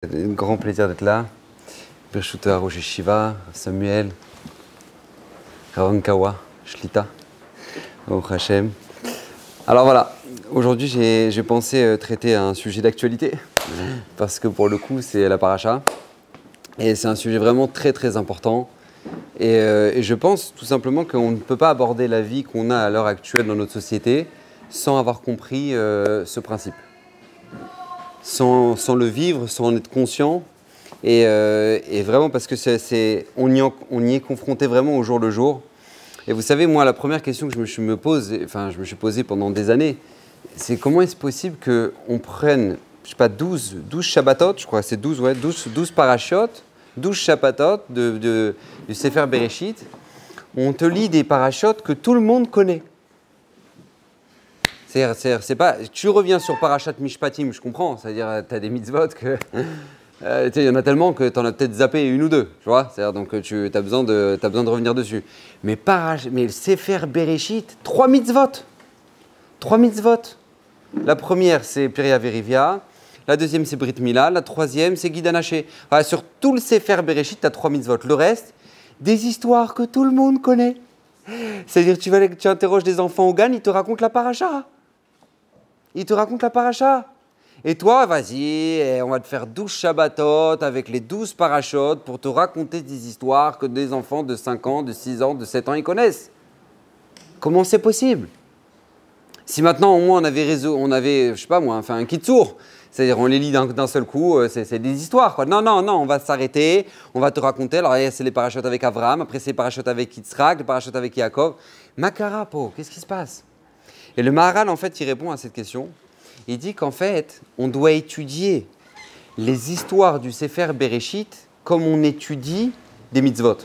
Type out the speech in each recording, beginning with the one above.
Un grand plaisir d'être là. Birshut Rosh Yeshiva, Samuel, Ravankawa, Shlita, Baruch Hashem. Alors voilà, aujourd'hui j'ai pensé traiter un sujet d'actualité parce que pour le coup c'est la paracha et c'est un sujet vraiment très important et je pense tout simplement qu'on ne peut pas aborder la vie qu'on a à l'heure actuelle dans notre société sans avoir compris ce principe. Sans le vivre, sans en être conscient, et vraiment parce que on y est confronté vraiment au jour le jour. Et vous savez, moi, la première question que je me suis posée pendant des années, c'est comment est-ce possible qu'on prenne, je sais pas, 12 Shabbatot, je crois que c'est 12 parachutes, 12 Shabbatot du Sefer Bereshit, on te lit des parachutes que tout le monde connaît. C'est pas, tu reviens sur Parashat Mishpatim, je comprends, c'est-à-dire tu as des mitzvot que il y en a tellement que tu en as peut-être zappé une ou deux, tu vois, c'est-à-dire donc tu as besoin de revenir dessus. Mais le Sefer Bereshit, 3 mitzvot. 3 mitzvot. La première c'est Piria Verivia, la deuxième c'est Brit Mila, la troisième c'est Guid Hanaché. Voilà, sur tout le Sefer Bereshit, tu as 3 mitzvot. Le reste, des histoires que tout le monde connaît. C'est-à-dire tu interroges des enfants au GAN, ils te racontent la paracha. Il te raconte la paracha. Et toi, vas-y, on va te faire 12 Shabbatot avec les 12 parachutes pour te raconter des histoires que des enfants de 5 ans, de 6 ans, de 7 ans, ils connaissent. Comment c'est possible? Si maintenant, au moins, on avait, je sais pas moi, fait un kitsour, c'est-à-dire on les lit d'un seul coup, c'est des histoires, quoi. Non, on va s'arrêter, on va te raconter. Alors, c'est les parachutes avec Avraham, après c'est les parachutes avec Yitzhak, les parachutes avec Yaakov. Makarapo, qu'est-ce qui se passe? Et le Maharal, en fait, il répond à cette question. Il dit qu'en fait, on doit étudier les histoires du Sefer Bereshit comme on étudie des mitzvot.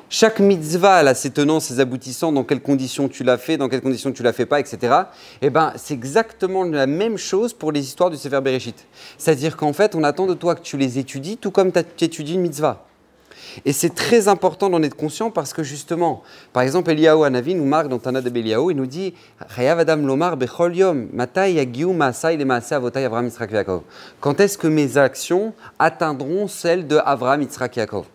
Chaque mitzvah elle a ses tenants, ses aboutissants, dans quelles conditions tu l'as fait, dans quelles conditions tu ne l'as fait pas, etc. Et bien, c'est exactement la même chose pour les histoires du Sefer Bereshit. C'est-à-dire qu'en fait, on attend de toi que tu les étudies tout comme tu étudies une mitzvah. Et c'est très important d'en être conscient parce que justement, par exemple, Eliyahu Hanavi nous marque dans Tana de Eliyahu, il nous dit Chayav Adam Lomar Bechol Yom, Matai Yagiu Maasai le Maaseh Avotai Avraham Yitzhak Yaakov. Quand est-ce que mes actions atteindront celles de Avraham Yitzhak Yaakov?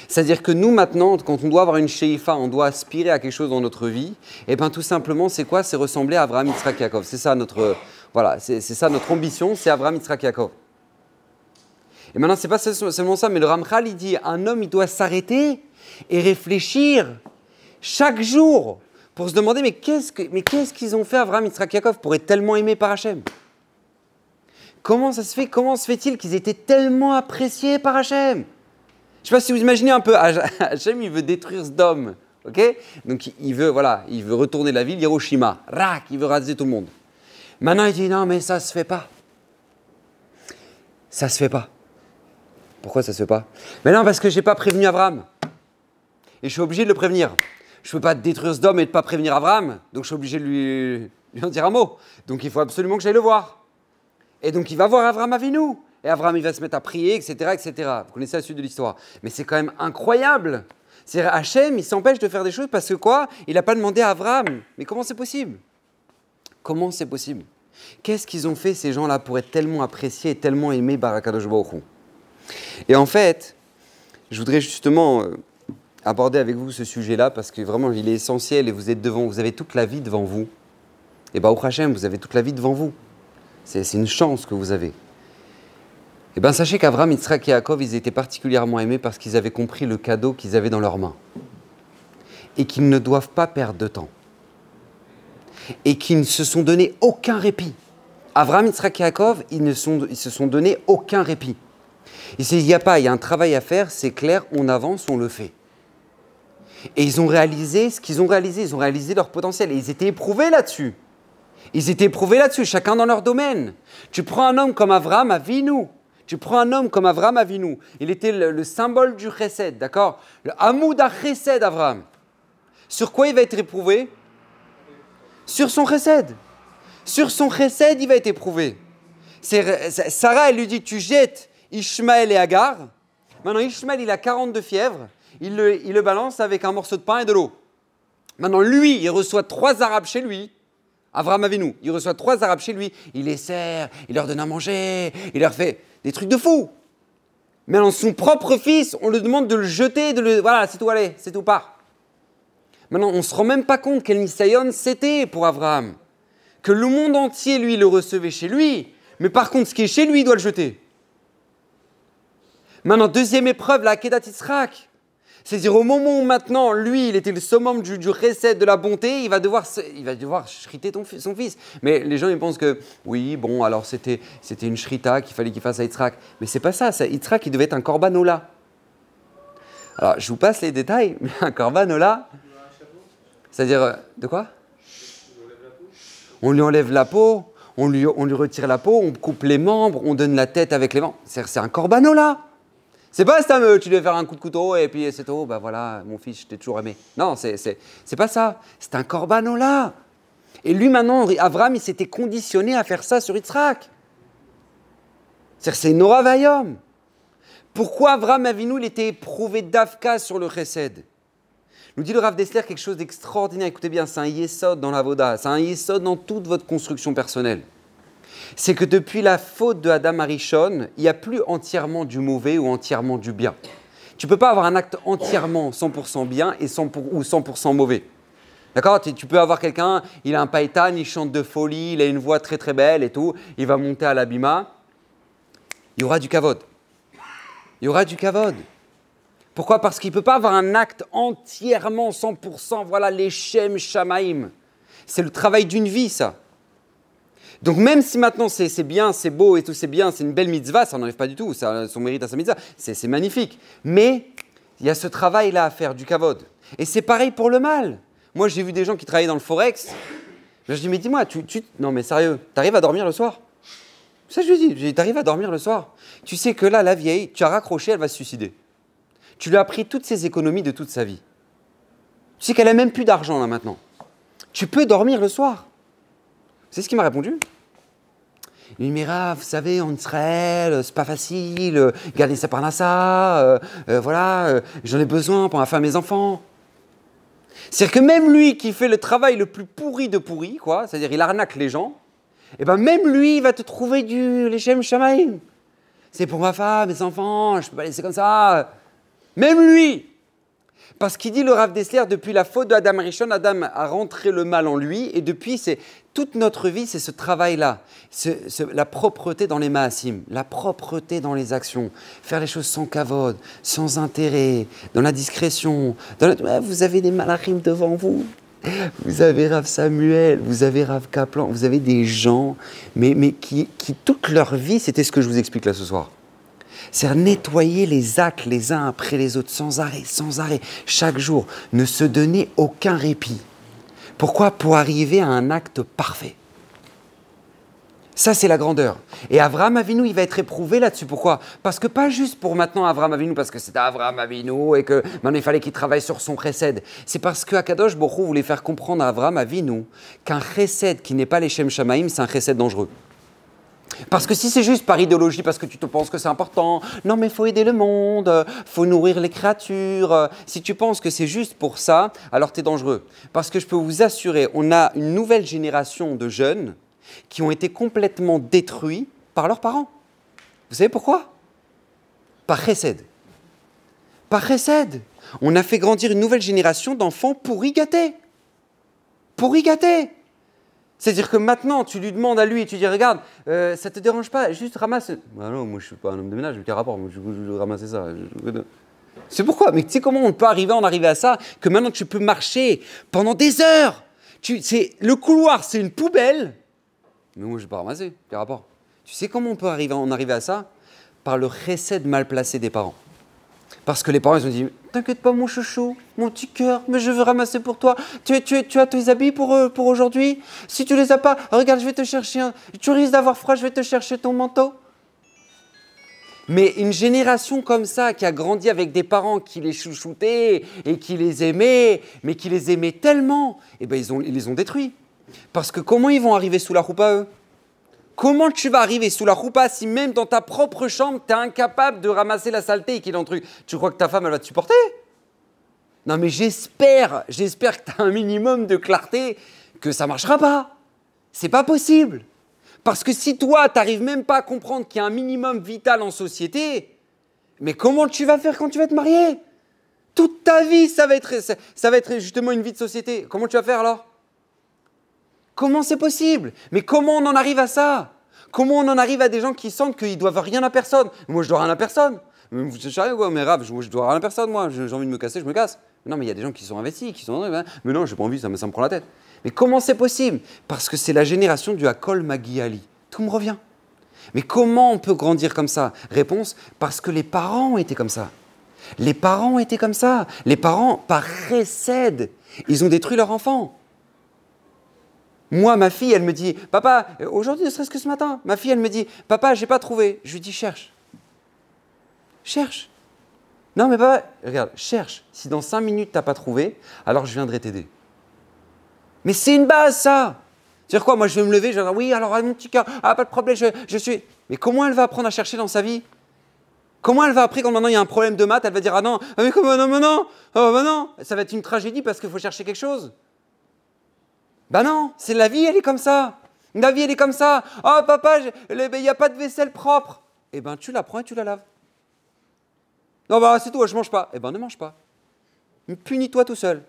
C'est-à-dire que nous maintenant, quand on doit avoir une sheifa, on doit aspirer à quelque chose dans notre vie, et bien tout simplement, c'est quoi? C'est ressembler à Avraham Yitzhak Yaakov. C'est ça notre ambition, c'est Avraham Yitzhak Yaakov. Et maintenant, ce n'est pas seulement ça, mais le Ramchal, il dit un homme, il doit s'arrêter et réfléchir chaque jour pour se demander mais qu'est-ce qu'ils ont fait Avraham, Yitzhak, Yaakov pour être tellement aimés par Hachem? Comment se fait-il qu'ils étaient tellement appréciés par Hachem? Je ne sais pas si vous imaginez un peu, Hachem, il veut détruire Sdom, ok? Donc il veut retourner la ville, Hiroshima, il veut raser tout le monde. Maintenant, il dit non, mais ça ne se fait pas. Ça ne se fait pas. Pourquoi ça ne se fait pas? Mais non, parce que je n'ai pas prévenu Avraham. Et je suis obligé de le prévenir. Je ne peux pas détruire ce homme et ne pas prévenir Avraham. Donc je suis obligé de lui en dire un mot. Donc il faut absolument que j'aille le voir. Et donc il va voir Avraham Avinu. Et Avraham, il va se mettre à prier, etc. Vous connaissez la suite de l'histoire. Mais c'est quand même incroyable. C'est-à-dire Hachem, il s'empêche de faire des choses parce que quoi? Il n'a pas demandé à Avraham. Mais comment c'est possible? Comment c'est possible? Qu'est-ce qu'ils ont fait ces gens-là pour être tellement appréciés et tellement aimés par Akadosh Baruch Hu? Et en fait, je voudrais justement aborder avec vous ce sujet-là parce que vraiment, il est essentiel et vous avez toute la vie devant vous. Et Baruch Hashem, vous avez toute la vie devant vous. C'est une chance que vous avez. Et bien, sachez qu'Avraham, Yitzhak et Yaakov, ils étaient particulièrement aimés parce qu'ils avaient compris le cadeau qu'ils avaient dans leurs mains. Et qu'ils ne doivent pas perdre de temps. Et qu'ils ne se sont donné aucun répit. Avraham, Yitzhak et Yaakov, ils se sont donné aucun répit. Il y a un travail à faire, c'est clair, on avance, on le fait. Et ils ont réalisé ce qu'ils ont réalisé, ils ont réalisé leur potentiel. Et ils étaient éprouvés là-dessus. Chacun dans leur domaine. Tu prends un homme comme Avraham Avinu. Il était le symbole du chesed, d'accord? Le Hamoud ha-chesed Avraham. Sur quoi il va être éprouvé? Sur son chesed. Sur son chesed, il va être éprouvé. Sarah, elle lui dit, tu jettes Ishmaël et Agar. Maintenant, Ishmaël, il a 42 fièvres. Il le balance avec un morceau de pain et de l'eau. Maintenant, lui, il reçoit 3 Arabes chez lui. Avraham Avinu, il reçoit 3 Arabes chez lui, il les sert, il leur donne à manger, il leur fait des trucs de fou. Mais dans son propre fils, on lui demande de le jeter, voilà, c'est tout, allez, c'est tout, part. Maintenant, on ne se rend même pas compte quel Nisayon c'était pour Avraham. Que le monde entier, lui, le recevait chez lui, mais par contre, ce qui est chez lui, il doit le jeter. Maintenant, deuxième épreuve, la Akedat Yitzhak. C'est-à-dire au moment où maintenant, lui, il était le summum du chesed, de la bonté, il va devoir shriter son fils. Mais les gens, ils pensent que, oui, bon, alors c'était une shrita qu'il fallait qu'il fasse à Yitzhak. Mais c'est pas ça, Yitzhak, il devait être un korban ola. Alors, je vous passe les détails, mais un korban ola, c'est-à-dire, de quoi? On lui enlève la peau, on lui retire la peau, on coupe les membres, on donne la tête avec les membres. C'est un korban ola. C'est pas tu devais faire un coup de couteau et puis c'est tout, bah voilà, mon fils, je t'ai toujours aimé. Non, c'est pas ça. C'est un korban ola. Et lui maintenant, Avraham, il s'était conditionné à faire ça sur Yitzhak. C'est Nora Vayom. Pourquoi Avraham Avinu, il était éprouvé d'Avka sur le chesed? Nous dit le Rav Dessler quelque chose d'extraordinaire. Écoutez bien, c'est un yesod dans l'avoda, c'est un yesod dans toute votre construction personnelle. C'est que depuis la faute de Adam Arishon, il n'y a plus entièrement du mauvais ou entièrement du bien. Tu ne peux pas avoir un acte entièrement 100% bien et 100% mauvais. D'accord? Tu peux avoir quelqu'un, il a un païtan, il chante de folie, il a une voix très très belle et tout, il va monter à l'abima, il y aura du kavod. Il y aura du kavod. Pourquoi? Parce qu'il ne peut pas avoir un acte entièrement 100%, voilà, les shem shamaim. C'est le travail d'une vie, ça. Donc même si maintenant c'est bien, c'est beau et tout, c'est bien, c'est une belle mitzvah, ça n'enlève pas du tout, ça a son mérite à sa mitzvah, c'est magnifique. Mais il y a ce travail-là à faire, du kavod. Et c'est pareil pour le mal. Moi, j'ai vu des gens qui travaillaient dans le forex. Je dis, mais dis-moi, non mais sérieux, t'arrives à dormir le soir? Ça, je lui dis, t'arrives à dormir le soir? Tu sais que là, la vieille, tu as raccroché, elle va se suicider. Tu lui as pris toutes ses économies de toute sa vie. Tu sais qu'elle n'a même plus d'argent là maintenant. Tu peux dormir le soir. C'est ce qu'il m'a répondu. Il m'a dit, mais Rav, vous savez, en Israël, c'est pas facile, garder sa parnassa, voilà, j'en ai besoin pour ma femme et mes enfants. C'est-à-dire que même lui qui fait le travail le plus pourri de pourri, quoi, c'est-à-dire il arnaque les gens, et ben même lui, il va te trouver les Shem Shamaim. C'est pour ma femme, mes enfants, je peux pas laisser comme ça. Même lui. Parce qu'il dit le Rav Dessler, depuis la faute d'Adam Rishon, Adam a rentré le mal en lui, et depuis, toute notre vie, c'est ce travail-là, la propreté dans les maasim, la propreté dans les actions, faire les choses sans kavod, sans intérêt, dans la discrétion. Vous avez des malachim devant vous, vous avez Rav Samuel, vous avez Rav Kaplan, vous avez des gens, mais qui toute leur vie, c'était ce que je vous explique là ce soir. C'est nettoyer les actes les uns après les autres, sans arrêt, chaque jour. Ne se donner aucun répit. Pourquoi? Pour arriver à un acte parfait. Ça, c'est la grandeur. Et Avraham Avinu, il va être éprouvé là-dessus. Pourquoi? Parce que pas juste pour maintenant Avraham Avinu, parce que c'était Avraham Avinu et que maintenant il fallait qu'il travaille sur son chesed. C'est parce que Akadosh Baruch Hu voulait faire comprendre à Avraham Avinu qu'un chesed qui n'est pas les Shem Shamaim, c'est un chesed dangereux. Parce que si c'est juste par idéologie, parce que tu te penses que c'est important, non mais il faut aider le monde, il faut nourrir les créatures, si tu penses que c'est juste pour ça, alors tu es dangereux. Parce que je peux vous assurer, on a une nouvelle génération de jeunes qui ont été complètement détruits par leurs parents. Vous savez pourquoi? Par chesed. Par chesed. On a fait grandir une nouvelle génération d'enfants pourri gâtés. Pourri gâtés. C'est-à-dire que maintenant, tu lui demandes à lui, tu dis, regarde, ça ne te dérange pas, juste ramasse. Ah non, moi je ne suis pas un homme de ménage, quel rapport, moi je veux ramasser ça. C'est pourquoi, mais tu sais comment on peut en arriver à ça, que maintenant tu peux marcher pendant des heures. Le couloir, c'est une poubelle, mais moi je ne vais pas ramasser, quel rapport. Tu sais comment on peut en arriver à ça? Par le chesed mal placé des parents. Parce que les parents, ils ont dit, t'inquiète pas mon chouchou, mon petit cœur, mais je veux ramasser pour toi. Tu as tes habits pour aujourd'hui? Si tu les as pas, regarde, je vais te chercher tu risques d'avoir froid, je vais te chercher ton manteau. Mais une génération comme ça, qui a grandi avec des parents qui les chouchoutaient et qui les aimaient, mais qui les aimaient tellement, eh ben ils les ont détruits. Parce que comment ils vont arriver sous la roupa, eux? Comment tu vas arriver sous la roupa si même dans ta propre chambre, tu es incapable de ramasser la saleté et qu'il y ait un truc? Tu crois que ta femme, elle va te supporter? Non mais j'espère que tu as un minimum de clarté que ça ne marchera pas. C'est pas possible. Parce que si toi, tu n'arrives même pas à comprendre qu'il y a un minimum vital en société, mais comment tu vas faire quand tu vas te marier? Toute ta vie, ça va être justement une vie de société. Comment tu vas faire alors? Comment c'est possible? Mais comment on en arrive à ça? Comment on en arrive à des gens qui sentent qu'ils doivent rien à personne? Moi, je dois rien à personne. Vous savez quoi, mais Rav, je dois rien à personne, moi. J'ai envie de me casser, je me casse. Non, mais il y a des gens qui sont investis, qui sont... Mais non, j'ai pas envie, ça me prend la tête. Mais comment c'est possible? Parce que c'est la génération du Hakol Magi Ali. Tout me revient. Mais comment on peut grandir comme ça? Réponse, parce que les parents ont été comme ça. Les parents ont été comme ça. Les parents, par récède, ils ont détruit leur enfant. Moi, ma fille, elle me dit, papa, aujourd'hui, ne serait-ce que ce matin, ma fille, elle me dit, papa, j'ai pas trouvé. Je lui dis, cherche. Cherche. Non, mais papa, regarde, cherche. Si dans 5 minutes, tu n'as pas trouvé, alors je viendrai t'aider. Mais c'est une base, ça. C'est-à-dire quoi? Moi, je vais me lever, je vais dire, oui, alors, mon petit cœur, pas de problème, je suis... Mais comment elle va apprendre à chercher dans sa vie? Comment elle va après, quand maintenant il y a un problème de maths, elle va dire, ah non, mais comment, non, mais non, oh, bah non, ça va être une tragédie parce qu'il faut chercher quelque chose. Ben non, c'est la vie, elle est comme ça. La vie, elle est comme ça. Oh papa, il n'y a pas de vaisselle propre. Eh ben tu la prends et tu la laves. Non, bah c'est tout, je ne mange pas. Eh ben ne mange pas. Punis-toi tout seul.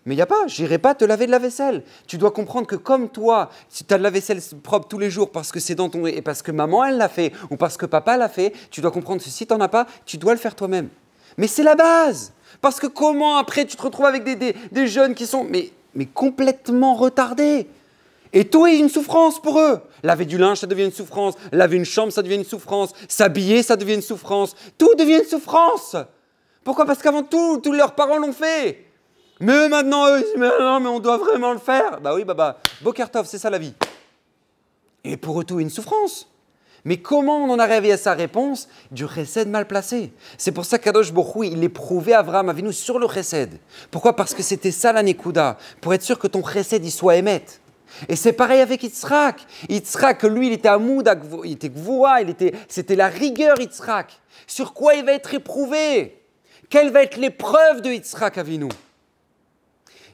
Mais il n'y a pas, j'irai pas te laver de la vaisselle. Tu dois comprendre que comme toi, si tu as de la vaisselle propre tous les jours parce que c'est dans ton... et parce que maman, elle l'a fait, ou parce que papa l'a fait, tu dois comprendre que si tu n'en as pas, tu dois le faire toi-même. Mais c'est la base. Parce que comment après tu te retrouves avec des jeunes qui sont... mais complètement retardés. Et tout est une souffrance pour eux. Laver du linge, ça devient une souffrance. Laver une chambre, ça devient une souffrance. S'habiller, ça devient une souffrance. Tout devient une souffrance. Pourquoi? Parce qu'avant tout, tous leurs parents l'ont fait. Mais maintenant, eux, ils disent, mais non, mais on doit vraiment le faire. Bah oui, Bokertov, c'est ça la vie. Et pour eux, tout est une souffrance. Mais comment on en arrive à sa réponse? Du chesed mal placé. C'est pour ça qu'Kadosh Borou, il éprouvait Avraham Avinu sur le chesed. Pourquoi? Parce que c'était ça la nekuda. Pour être sûr que ton chesed, il soit émet. Et c'est pareil avec Yitzhak. Yitzhak, lui, il était Amoud, il était Gvoura, c'était la rigueur Yitzhak. Sur quoi il va être éprouvé? Quelle va être l'épreuve de Yitzhak Avinu?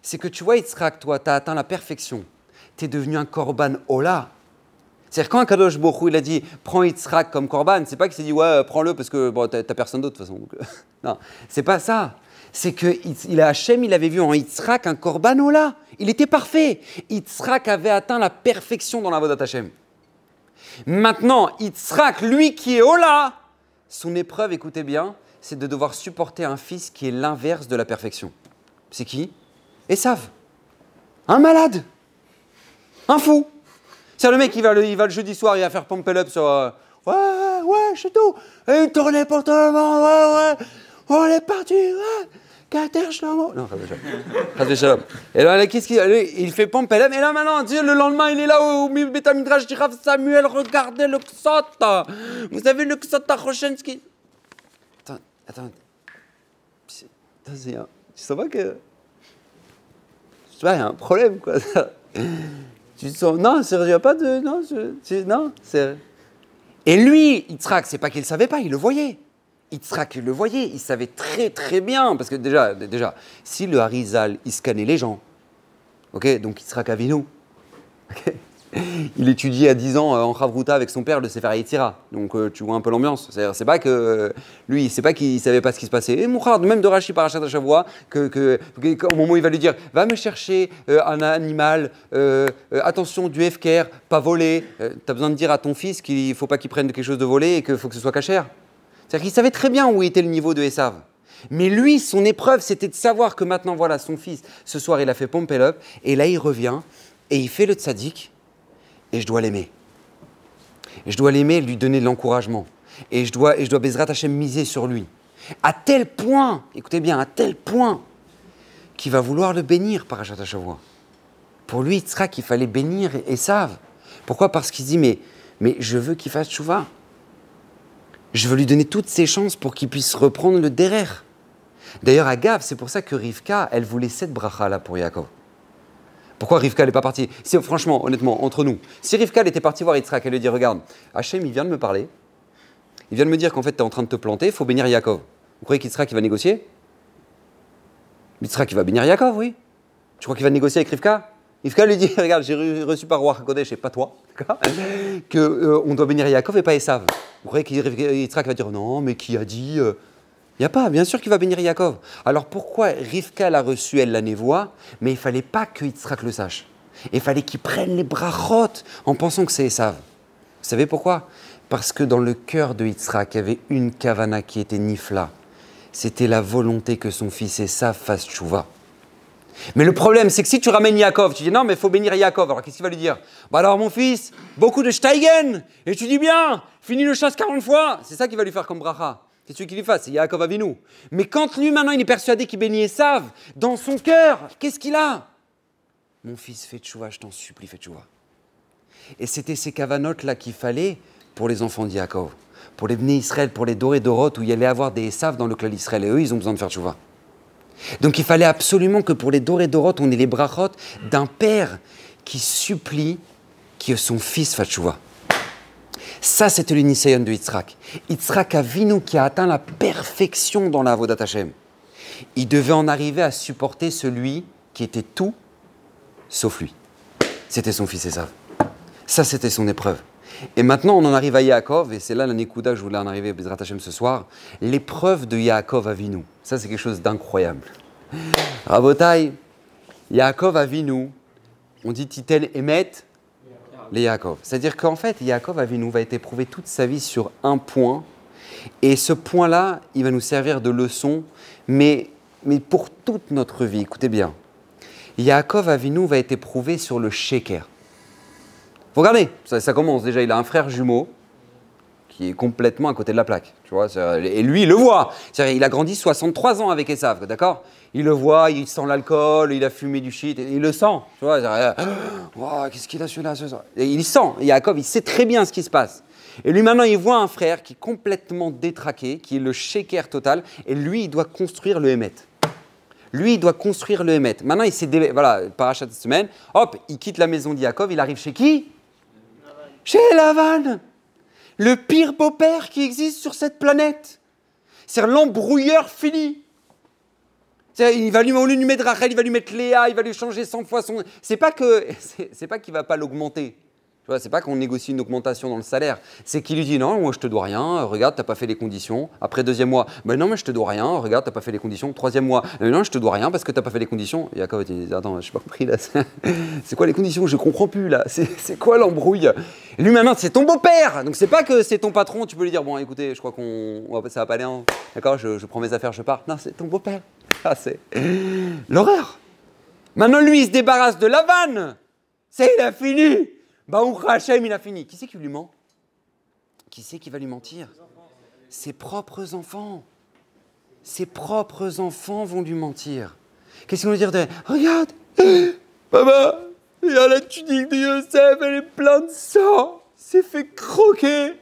C'est que tu vois, Yitzhak, toi, tu as atteint la perfection. Tu es devenu un korban ola. C'est-à-dire quand Kadosh Borou, il a dit « prends Yitzhak comme korban », c'est pas qu'il s'est dit « ouais, prends-le parce que bon, t'as personne d'autre de toute façon ». Non, c'est pas ça. C'est que Hachem, il avait vu en Yitzhak un korban ola. Il était parfait. Yitzhak avait atteint la perfection dans la vodat Hachem. Maintenant, Yitzhak, lui qui est ola, son épreuve, écoutez bien, c'est de devoir supporter un fils qui est l'inverse de la perfection. C'est qui? Esav. Un malade. Un fou. C'est le mec qui va le jeudi soir, il va faire pump up sur ouais, c'est tout. Et une tournée pour tout le monde, ouais, on est parti, ouais. Kater Shlomo. Non, Chas Shalom. Et là, qu'est-ce qu'il il fait pump up. Et là, maintenant, le lendemain, il est là au Beth Midrash, dit Rav Samuel, regardez le Ksot. Vous avez le Ksot Tachoshenski. Attends. Tu sens pas que. Tu vois, il y a un problème, quoi. Tu sens, non, il n'y a pas de... Non, c'est... Et lui, Yitzhak, c'est pas qu'il ne savait pas, il le voyait. Yitzhak, il le voyait, il savait très très bien. Parce que déjà si le Harizal, il scannait les gens, ok, donc Yitzhak Avinu, ok, il étudiait à 10 ans en Chavruta avec son père le Sefer Yetzira. Donc tu vois un peu l'ambiance. C'est pas que lui, c'est pas qu'il savait pas ce qui se passait. Et Mouchard, même de Rashi Parashat Hashavua, au moment où il va lui dire, va me chercher un animal, attention du Hefker, pas volé. Tu as besoin de dire à ton fils qu'il faut pas qu'il prenne quelque chose de volé et qu'il faut que ce soit cachère. C'est-à-dire qu'il savait très bien où était le niveau de Esav. Mais lui, son épreuve, c'était de savoir que maintenant, voilà, son fils, ce soir, il a fait Pompel Up, et là, il revient, et il fait le tzaddik, et je dois l'aimer. Et je dois l'aimer, lui donner de l'encouragement. Et je dois Bezrat Hashem miser sur lui. À tel point, écoutez bien, à tel point, qu'il va vouloir le bénir, Parashat Hashavua. Pour lui, Yitzhak, il fallait bénir Esav. Pourquoi? Parce qu'il dit, mais je veux qu'il fasse tchouva. Je veux lui donner toutes ses chances pour qu'il puisse reprendre le derer. D'ailleurs, à Gav, c'est pour ça que Rivka, elle voulait cette bracha là pour Yaakov. Pourquoi Rivka n'est pas partie? Franchement, honnêtement, entre nous, si Rivka était partie voir Yitzhak, elle lui dit, regarde, Hachem, il vient de me parler, il vient de me dire qu'en fait, tu es en train de te planter, il faut bénir Yaakov. Vous croyez qu'Yitzhak, il va négocier? Yitzhak, il va bénir Yaakov, oui. Tu crois qu'il va négocier avec Rivka? Rivka lui dit, regarde, j'ai reçu par roi Kodesh et pas toi, qu'on doit bénir Yaakov et pas Esav. Vous croyez qu'Yitzhak va dire, non, mais qui a dit Il n'y a pas, bien sûr qu'il va bénir Yaakov. Alors pourquoi Rivka l'a reçu, elle la névoie, mais il ne fallait pas que Yitzhak le sache. Il fallait qu'il prenne les brachot en pensant que c'est Esav. Vous savez pourquoi? Parce que dans le cœur de Yitzhak, il y avait une kavana qui était nifla. C'était la volonté que son fils Esav fasse tchouva. Mais le problème, c'est que si tu ramènes Yaakov, tu dis non, mais il faut bénir Yaakov. Alors qu'est-ce qu'il va lui dire? Bah alors mon fils, beaucoup de steigen. Et tu dis bien, finis le chasse 40 fois. C'est ça qu'il va lui faire comme bracha. C'est celui qui lui fasse, c'est Yaakov Avinu. Mais quand lui maintenant il est persuadé qu'il bénit Esav, dans son cœur, qu'est-ce qu'il a? Mon fils, fais tchouva, je t'en supplie, fais tchouva. Et c'était ces kavanotes là qu'il fallait pour les enfants d'Yaakov, pour les Bnei Israël, pour les Doré Dorot, où il y allait avoir des Esav dans le clan d'Israël. Et eux, ils ont besoin de faire tchouva. Donc il fallait absolument que pour les Doré Dorot, on ait les brachot d'un père qui supplie que son fils fasse tchouva. Ça, c'était le Nisayon de Yitzhak. Yitzhak Avinu qui a atteint la perfection dans la Avodat Hashem. Il devait en arriver à supporter celui qui était tout sauf lui. C'était son fils Esav. Ça, c'était son épreuve. Et maintenant, on en arrive à Yaakov, et c'est là la Nekuda que je voulais en arriver à Bezrat Hashem ce soir. L'épreuve de Yaakov Avinu. Ça, c'est quelque chose d'incroyable. Rabotai, Yaakov Avinu, on dit Titel Emet, les Yaakov. C'est-à-dire qu'en fait, Yaakov Avinu va être éprouvé toute sa vie sur un point, et ce point-là, il va nous servir de leçon, mais pour toute notre vie. Écoutez bien. Yaakov Avinu va être éprouvé sur le sheker. Regardez, ça commence déjà, il a un frère jumeau qui est complètement à côté de la plaque, tu vois, et lui, il le voit. Il a grandi 63 ans avec Esav, d'accord? Il le voit, il sent l'alcool, il a fumé du shit, il le sent, tu vois. Oh, qu'est-ce qu'il a celui-là? Et il sent, Yaakov, il sait très bien ce qui se passe. Et lui, maintenant, il voit un frère qui est complètement détraqué, qui est le sheker total, et lui, il doit construire le Hémet. Lui, il doit construire le Hémet. Maintenant, il s'est voilà, parachat cette semaine, hop, il quitte la maison d'Yaakov, il arrive chez qui? Chez Lavan, le pire beau-père qui existe sur cette planète. C'est l'embrouilleur fini. Il va lui, au lieu de lui mettre Rachel, il va lui mettre Léa, il va lui changer 100 fois son... C'est pas qu'il ne va pas l'augmenter. Tu vois, c'est pas qu'on négocie une augmentation dans le salaire. C'est qu'il lui dit non, moi je te dois rien, regarde, tu n'as pas fait les conditions. Après deuxième mois, ben non, mais je te dois rien, regarde, tu n'as pas fait les conditions. Troisième mois, non, je te dois rien parce que tu n'as pas fait les conditions. Et Yaakov dit attends, je n'ai pas compris là. C'est quoi les conditions? Je comprends plus là. C'est quoi l'embrouille? Et lui maintenant, c'est ton beau-père. Donc c'est pas que c'est ton patron, tu peux lui dire bon écoutez, je crois ça va pas aller, hein. D'accord, je prends mes affaires, je pars. Non, c'est ton beau-père. Ah, c'est l'horreur. Maintenant lui, il se débarrasse de Lavan. Il a fini. Baruch Hashem, il a fini. Qui c'est qui lui ment? Qui c'est qui va lui mentir? Ses propres enfants. Ses propres enfants vont lui mentir. Qu'est-ce qu'ils vont lui dire? Regarde, papa, il y a la tunique de Yosef, elle est pleine de sang. Il s'est fait croquer.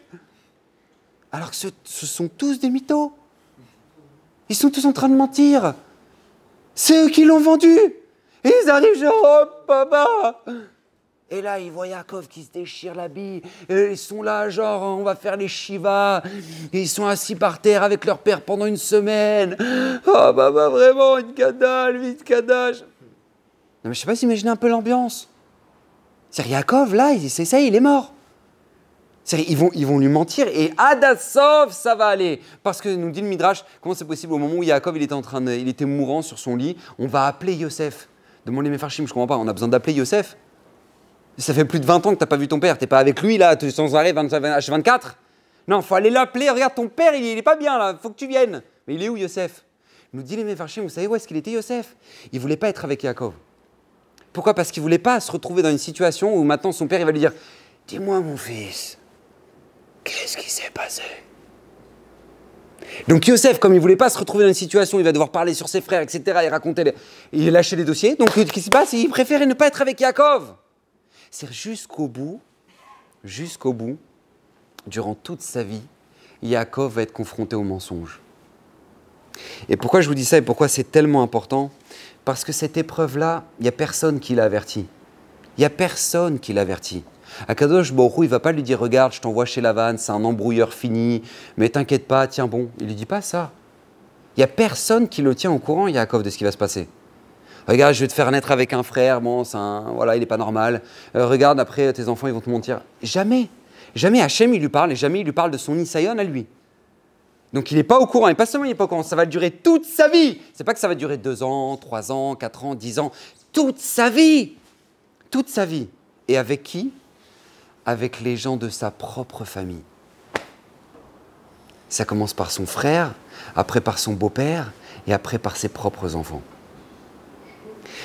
Alors que ce sont tous des mythos. Ils sont tous en train de mentir. C'est eux qui l'ont vendu. Et ils arrivent genre, oh, papa. Et là, ils voient Yaakov qui se déchire l'habit. Et ils sont là, genre, on va faire les shivas. Et ils sont assis par terre avec leur père pendant une semaine. Oh, bah, vraiment, une kadal, vite kadage. Non, mais je sais pas si imaginez un peu l'ambiance. C'est Yaakov, là, c'est ça, il est mort. Ils vont lui mentir et Adassov, ça va aller. Parce que nous dit le Midrash, comment c'est possible au moment où Yaakov il était mourant sur son lit, on va appeler Yosef. Demandez mes farchim, je comprends pas, on a besoin d'appeler Yosef. Ça fait plus de 20 ans que tu n'as pas vu ton père, tu n'es pas avec lui là, sans arrêt, H24. Non, il faut aller l'appeler, regarde ton père, il est pas bien là, il faut que tu viennes. Mais il est où Yosef? Nous dit les Mefarchim, vous savez où est-ce qu'il était Yosef? Il ne voulait pas être avec Yaakov. Pourquoi? Parce qu'il ne voulait pas se retrouver dans une situation où maintenant son père il va lui dire « Dis-moi mon fils, qu'est-ce qui s'est passé ?» Donc Yosef, comme il ne voulait pas se retrouver dans une situation où il va devoir parler sur ses frères, etc., et raconter, il lâchait les dossiers, donc qu'est-ce qui se passe? Il préférait ne pas être avec Yaakov. C'est jusqu'au bout, durant toute sa vie, Yaakov va être confronté au mensonge. Et pourquoi je vous dis ça et pourquoi c'est tellement important? Parce que cette épreuve-là, il n'y a personne qui l'a averti. Il n'y a personne qui l'avertit. Akadosh Baruch Hu, il ne va pas lui dire « Regarde, je t'envoie chez Lavan, c'est un embrouilleur fini, mais t'inquiète pas, tiens bon. » Il ne lui dit pas ça. Il n'y a personne qui le tient au courant, Yaakov, de ce qui va se passer. Regarde, je vais te faire naître avec un frère, bon, voilà, il n'est pas normal. Regarde, après, tes enfants, ils vont te mentir. Jamais. Jamais Hachem, il lui parle, et jamais il lui parle de son Nisayon à lui. Donc il n'est pas au courant, et pas seulement il n'est pas au courant, ça va durer toute sa vie. C'est pas que ça va durer 2 ans, 3 ans, 4 ans, 10 ans, toute sa vie. Toute sa vie. Et avec qui? Avec les gens de sa propre famille. Ça commence par son frère, après par son beau-père, et après par ses propres enfants.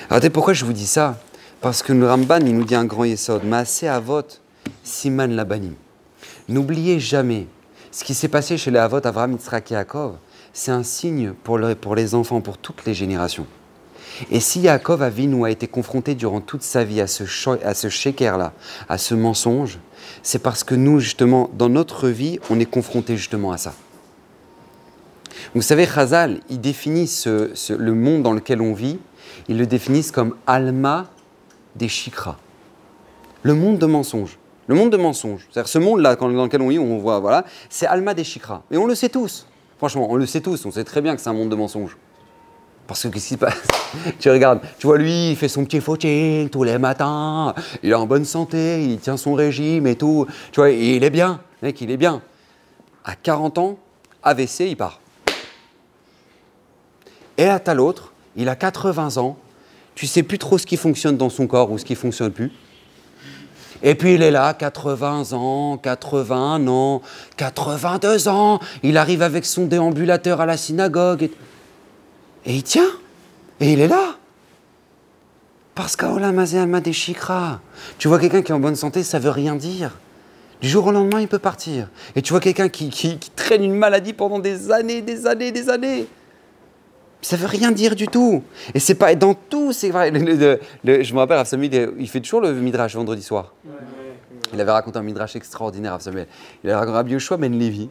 Alors, pourquoi je vous dis ça? Parce que le Ramban, il nous dit un grand yesod, Maaseh Avot, Siman Labanim. N'oubliez jamais, ce qui s'est passé chez les Avot, Avraham, Yitzhak et Yaakov, c'est un signe pour les enfants, pour toutes les générations. Et si Yaakov Avinu a été confronté durant toute sa vie à ce sheker-là, à ce mensonge, c'est parce que nous, justement, dans notre vie, on est confronté justement à ça. Vous savez, Chazal, il définit le monde dans lequel on vit, ils le définissent comme Alma des Shikra. Le monde de mensonge. Le monde de mensonge. C'est-à-dire ce monde-là dans lequel on vit, on voit, voilà, c'est Alma des Shikra. Et on le sait tous. Franchement, on le sait tous. On sait très bien que c'est un monde de mensonge. Parce que qu'est-ce qui se passe? Tu regardes, tu vois lui, il fait son petit footing tous les matins, il est en bonne santé, il tient son régime et tout. Tu vois, il est bien, mec, il est bien. À 40 ans, AVC, il part. Et là, t'as l'autre, il a 80 ans, tu sais plus trop ce qui fonctionne dans son corps ou ce qui fonctionne plus. Et puis il est là, 80 ans, 80 ans, 82 ans, il arrive avec son déambulateur à la synagogue. Et il tient, et il est là. Parce qu'Aolam Hazeh Alma des Shikra. Tu vois quelqu'un qui est en bonne santé, ça veut rien dire. Du jour au lendemain, il peut partir. Et tu vois quelqu'un qui traîne une maladie pendant des années, des années, des années. Ça veut rien dire du tout. Et c'est pas dans tout, c'est vrai. Je me rappelle, Rav Samuel, il fait toujours le midrash vendredi soir. Il avait raconté un midrash extraordinaire, Rav Samuel. Il avait raconté Rabbi Yoshua ben Levi.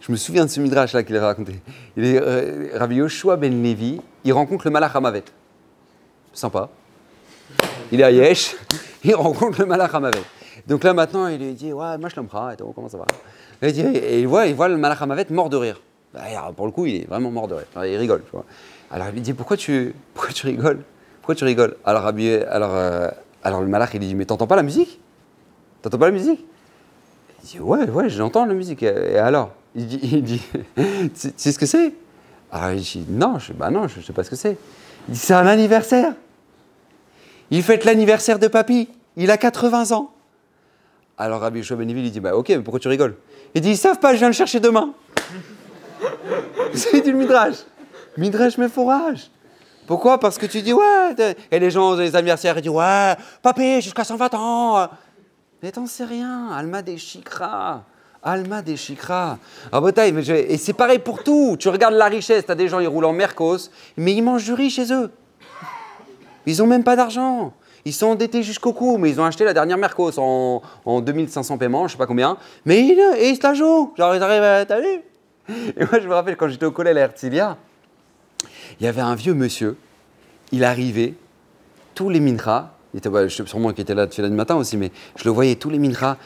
Je me souviens de ce midrash-là qu'il avait raconté. Rabbi Yoshua ben Levi, il rencontre le Malach Hamavet. Sympa. Il est à Yesh, il rencontre le Malach Hamavet. Donc là maintenant, il lui dit, ouais, moi je l'aime, et tout, comment ça va? Et il voit le Malach Hamavet mort de rire. Pour le coup, il est vraiment mort de rire. Il rigole. Tu vois. Alors il lui dit, pourquoi tu rigoles? Pourquoi tu rigoles? Alors le Malach, il lui dit, mais t'entends pas la musique? T'entends pas la musique? Il dit, ouais, j'entends la musique. Et alors? Il dit, tu sais ce que c'est? Alors il dit, non, je sais pas ce que c'est. Il dit, c'est un anniversaire. Il fête l'anniversaire de papy. Il a 80 ans. Alors Rabbi Yoshua ben Levi lui dit, bah ok, mais pourquoi tu rigoles? Il dit, ils savent pas, je viens le chercher demain. C'est du midrash. Midrash mais forage. Pourquoi? Parce que tu dis, ouais. Et les gens, les anniversaires, ils disent, ouais, papy, jusqu'à 120 ans. Mais t'en sais rien. Alma des Shikra. Alma des Shikra. Ah, et c'est pareil pour tout. Tu regardes la richesse, t'as des gens, ils roulent en Mercos, mais ils mangent du riz chez eux. Ils n'ont même pas d'argent. Ils sont endettés jusqu'au cou, mais ils ont acheté la dernière Mercos en 2500 paiements, je sais pas combien. Mais ils se la jouent. Genre, ils arrivent, t'as vu? Et moi, je me rappelle, quand j'étais au collège à Herzliya, il y avait un vieux monsieur. Il arrivait, tous les minchas, sûrement qui était là depuis le matin aussi, mais je le voyais, tous les minchas.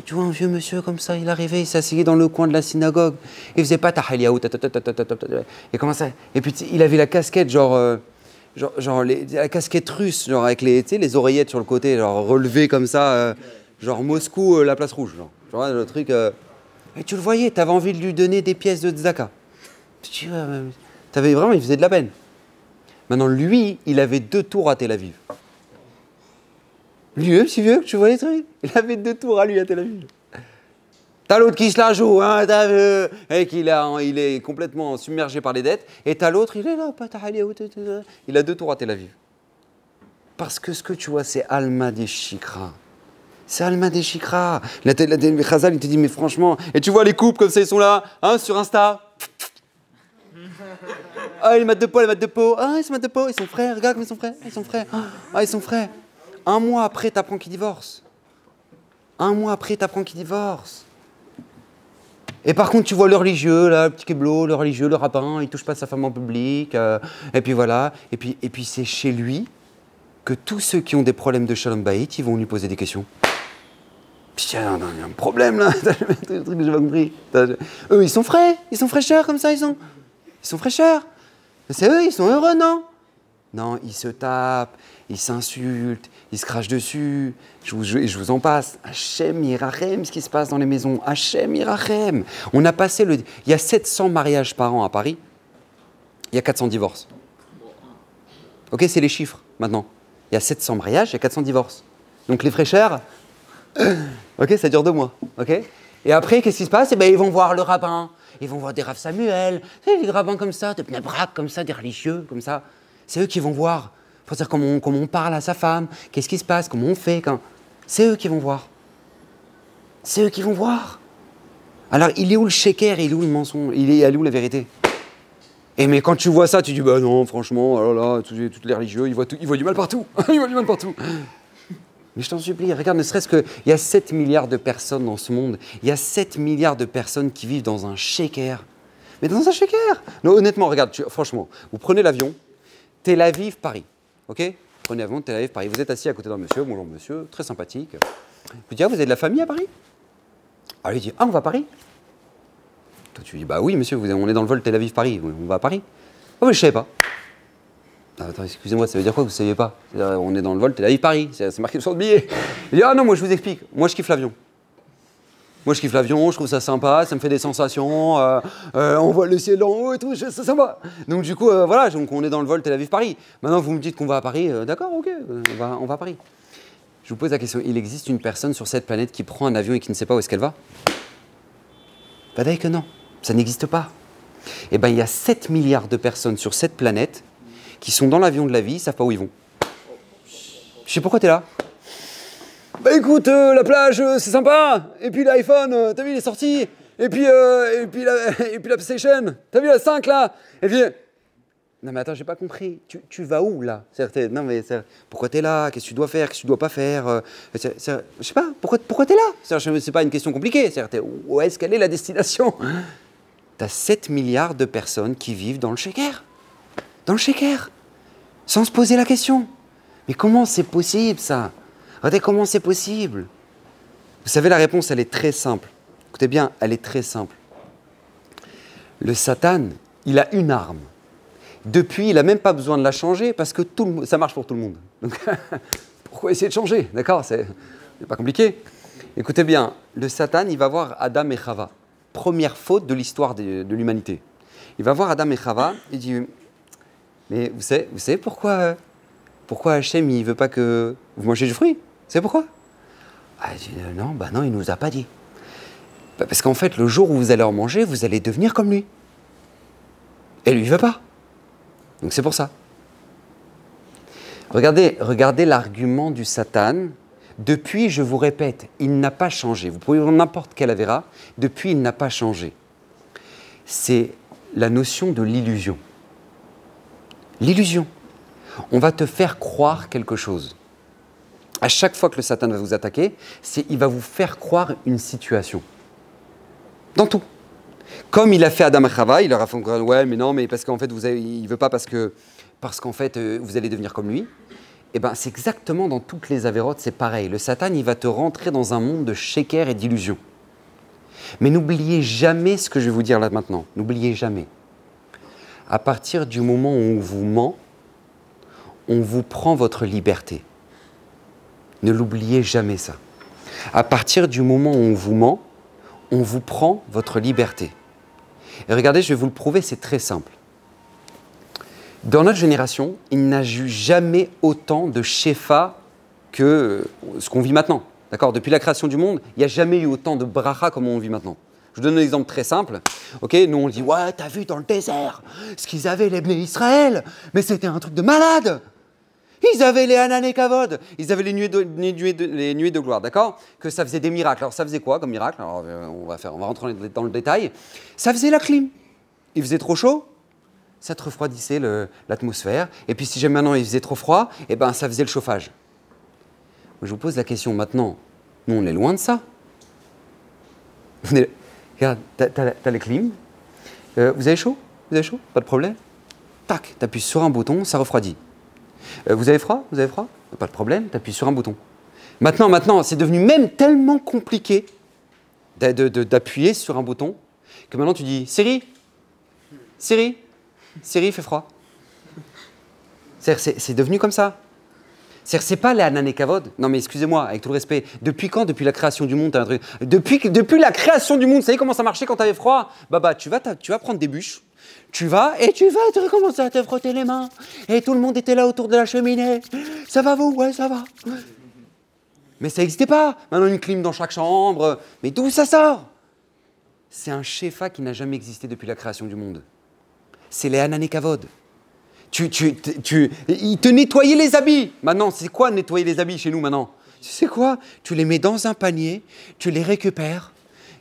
Tu vois un vieux monsieur comme ça, il arrivait, il s'asseyait dans le coin de la synagogue, il faisait pas tahaliaou, et comment ça? Et puis il avait la casquette la casquette russe, genre avec les oreillettes sur le côté, genre relevées comme ça, genre Moscou, la place rouge, genre. Tu vois le truc. Et tu le voyais, tu avais envie de lui donner des pièces de tzedaka. T'avais vraiment, il faisait de la peine. Maintenant, lui, il avait 2 tours à Tel Aviv. Lui, si vieux que tu vois les trucs, il avait 2 tours à lui à Tel Aviv. T'as l'autre qui se la joue, hein, et il est complètement submergé par les dettes. Et t'as l'autre, il est là, il a 2 tours à Tel Aviv. Parce que ce que tu vois, c'est Alma des Shikra. C'est Alma des Shikra. Chazal, il te dit, mais franchement, et tu vois les couples comme ça, ils sont là, hein, sur Insta. Ah, ils mettent de peau, Ah, ils se mettent de peau, ils sont frères, regarde comme ils sont frères. Ah, ils sont frères. 1 mois après, t'apprends qu'ils divorcent. 1 mois après, t'apprends qu'ils divorcent. Et par contre, tu vois le religieux, là, le petit kéblo, le religieux, le rabbin, il touche pas sa femme en public. Et puis voilà. Et puis c'est chez lui que tous ceux qui ont des problèmes de shalom bayit, ils vont lui poser des questions. Puis il y a un problème là, le truc que j'ai pas compris. Eux, ils sont frais, fraîcheurs comme ça, ils sont fraîcheurs. C'est eux, ils sont heureux, non? Non, ils se tapent, ils s'insultent, ils se crachent dessus. Je vous en passe. Hachem Yirachem, ce qui se passe dans les maisons. Hachem Yirachem. On a passé le... Il y a 700 mariages par an à Paris. Il y a 400 divorces. Ok, c'est les chiffres maintenant. Il y a 700 mariages, il y a 400 divorces. Donc les fraîcheurs, ok, ça dure 2 mois. Ok. Et après, qu'est-ce qui se passe? Eh ben, ils vont voir le rabbin. Ils vont voir des Rav Samuel. Des rabbins comme ça, des Bnei-Brak comme ça, des religieux comme ça. C'est eux qui vont voir, pour dire comment on parle à sa femme, qu'est-ce qui se passe, comment on fait. C'est eux qui vont voir. C'est eux qui vont voir. Alors, il est où le shaker, il est où le mensonge, il est où la vérité? Et mais quand tu vois ça, tu dis, bah non, franchement, oh là là, tous les religieux, ils voient du mal partout. Ils voient du mal partout. Mais je t'en supplie, regarde, ne serait-ce qu'il y a 7 milliards de personnes dans ce monde. Il y a 7 milliards de personnes qui vivent dans un shaker. Mais dans un shaker. Non, honnêtement, regarde, franchement, vous prenez l'avion, Tel Aviv, Paris, ok? Prenez l'avion, Tel Aviv, Paris. Vous êtes assis à côté d'un monsieur, bonjour monsieur, très sympathique. Vous dites, ah, vous avez de la famille à Paris? Ah, lui dit, ah, on va à Paris? Toi, tu lui dis, bah oui monsieur, on est dans le vol Tel Aviv-Paris, on va à Paris. Oh, mais je ne savais pas. Ah, attends, excusez-moi, ça veut dire quoi que vous ne saviez pas? On est dans le vol Tel Aviv-Paris, c'est marqué sur le billet. Il dit, ah non, moi je vous explique, moi je kiffe l'avion. Moi, je kiffe l'avion, je trouve ça sympa, ça me fait des sensations, on voit le ciel en haut et tout, c'est sympa. Donc, du coup, voilà, donc, on est dans le vol Tel Aviv-Paris. Maintenant, vous me dites qu'on va à Paris, d'accord, ok, on va à Paris. Je vous pose la question, il existe une personne sur cette planète qui prend un avion et qui ne sait pas où est-ce qu'elle va? Bah, d'ailleurs que non, ça n'existe pas. Eh bien, il y a 7 milliards de personnes sur cette planète qui sont dans l'avion de la vie, ils ne savent pas où ils vont. Je sais pourquoi tu es là. Bah écoute, la plage, c'est sympa. Et puis l'iPhone, t'as vu, il est sorti. Et puis la PlayStation, t'as vu la 5 là. Et puis... Non mais attends, j'ai pas compris. Tu vas où là? Non mais pourquoi t'es là? Qu'est-ce que tu dois faire? Qu'est-ce que tu dois pas faire? Je sais pas. Pourquoi t'es là? C'est pas une question compliquée. Où est-ce qu'elle est la destination? T'as 7 milliards de personnes qui vivent dans le shaker. Dans le shaker. Sans se poser la question. Mais comment c'est possible ça? Regardez comment c'est possible. Vous savez, la réponse, elle est très simple. Écoutez bien, elle est très simple. Le Satan, il a une arme. Depuis, il n'a même pas besoin de la changer parce que ça marche pour tout le monde. Donc, pourquoi essayer de changer? D'accord, c'est pas compliqué. Écoutez bien, le Satan, il va voir Adam et Chava. Première faute de l'histoire de l'humanité. Il va voir Adam et Chava, il dit, mais vous savez pourquoi Hachem, il ne veut pas que vous mangez du fruit? Vous savez pourquoi? Ah, il dit, non, il ne nous a pas dit. Parce qu'en fait, le jour où vous allez en manger, vous allez devenir comme lui. Et lui, il ne veut pas. Donc c'est pour ça. Regardez l'argument du Satan. Depuis, je vous répète, il n'a pas changé. Vous pouvez prendre n'importe quel avéra. Depuis, il n'a pas changé. C'est la notion de l'illusion. L'illusion. On va te faire croire quelque chose. À chaque fois que le Satan va vous attaquer, il va vous faire croire une situation. Dans tout. Comme il a fait Adam et Chava, il leur a fait ouais, mais non, mais parce qu'en fait, il ne veut pas parce qu'en fait, vous allez devenir comme lui. Eh bien, c'est exactement dans toutes les avérotes, c'est pareil. Le Satan, il va te rentrer dans un monde de shaker et d'illusion. Mais n'oubliez jamais ce que je vais vous dire là maintenant. N'oubliez jamais. À partir du moment où on vous ment, on vous prend votre liberté. Ne l'oubliez jamais ça. À partir du moment où on vous ment, on vous prend votre liberté. Et regardez, je vais vous le prouver, c'est très simple. Dans notre génération, il n'a eu jamais autant de shefa que ce qu'on vit maintenant. D'accord? Depuis la création du monde, il n'y a jamais eu autant de bracha comme on vit maintenant. Je vous donne un exemple très simple. Ok, nous on dit, ouais, t'as vu dans le désert ce qu'ils avaient les Bnei Israël, mais c'était un truc de malade. Ils avaient les Hanan Kavod, ils avaient les nuées de gloire, d'accord? Que ça faisait des miracles. Alors ça faisait quoi comme miracle? Alors on va rentrer dans le détail. Ça faisait la clim. Il faisait trop chaud, ça te refroidissait l'atmosphère. Et puis si jamais maintenant il faisait trop froid, eh ben ça faisait le chauffage. Je vous pose la question maintenant. Nous on est loin de ça. Regarde, t'as les clims. Vous avez chaud? Vous avez chaud? Pas de problème. Tac, t'appuies sur un bouton, ça refroidit. Vous avez froid? Vous avez froid? Pas de problème, tu appuies sur un bouton. Maintenant, c'est devenu même tellement compliqué d'appuyer sur un bouton que maintenant tu dis Siri, fais froid. C'est devenu comme ça. C'est pas les Hanan et Kavod. Non, mais excusez-moi, avec tout le respect. Depuis quand, depuis la création du monde, t'as un truc. Depuis la création du monde, vous savez comment ça marchait quand t'avais froid? Bah, tu vas prendre des bûches. Tu vas te recommencer à te frotter les mains. Et tout le monde était là autour de la cheminée. Ça va vous? Ouais, ça va. Mais ça n'existait pas. Maintenant, une clim dans chaque chambre. Mais d'où ça sort? C'est un Shefa qui n'a jamais existé depuis la création du monde. C'est les Hanan et Kavod. Ils te nettoyaient les habits. Maintenant, c'est quoi nettoyer les habits chez nous maintenant? Tu sais quoi? Tu les mets dans un panier, tu les récupères,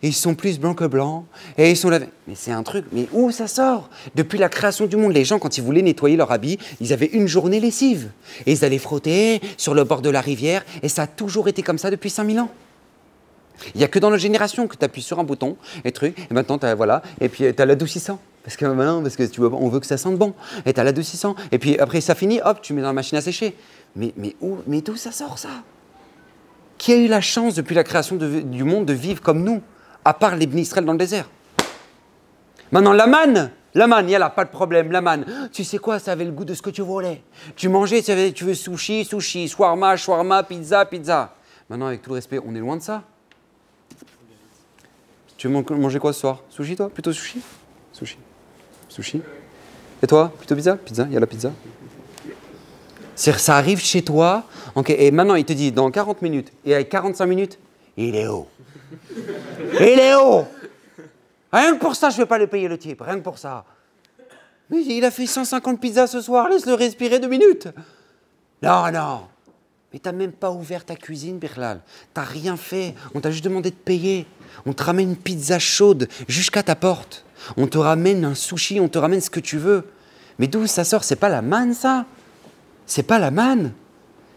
et ils sont plus blancs que blancs, et ils sont lavés. Mais c'est un truc, mais où ça sort? Depuis la création du monde, les gens, quand ils voulaient nettoyer leurs habits, ils avaient une journée lessive. Et ils allaient frotter sur le bord de la rivière, et ça a toujours été comme ça depuis 5000 ans. Il n'y a que dans notre génération que tu appuies sur un bouton, et truc, et maintenant, voilà, et puis tu as l'adoucissant. Parce que tu vois, on veut que ça sente bon. Et tu as l'adoucissant. Et puis après, ça finit, hop, tu mets dans la machine à sécher. Mais d'où ça sort, ça? Qui a eu la chance, depuis la création du monde, de vivre comme nous, à part les Bnei Israël dans le désert? Maintenant, la manne, il n'y a là, pas de problème, la manne. Tu sais quoi, ça avait le goût de ce que tu voulais. Tu mangeais, tu veux sushi, shawarma, pizza. Maintenant, avec tout le respect, on est loin de ça. Tu veux manger quoi ce soir? Sushi, toi? Plutôt sushi? Sushi. Et toi? Plutôt pizza? Pizza, il y a la pizza. C'est-à-dire, ça arrive chez toi, okay, et maintenant il te dit dans 40 minutes, et avec 45 minutes, il est haut. Il est haut. Rien que pour ça, je ne vais pas le payer le type, rien que pour ça. Mais il a fait 150 pizzas ce soir, laisse-le respirer 2 minutes. Non. Mais tu n'as même pas ouvert ta cuisine, Birlal. Tu n'as rien fait, on t'a juste demandé de payer. On te ramène une pizza chaude jusqu'à ta porte. On te ramène un sushi, on te ramène ce que tu veux. Mais d'où ça sort? C'est pas la manne, ça? C'est pas la manne.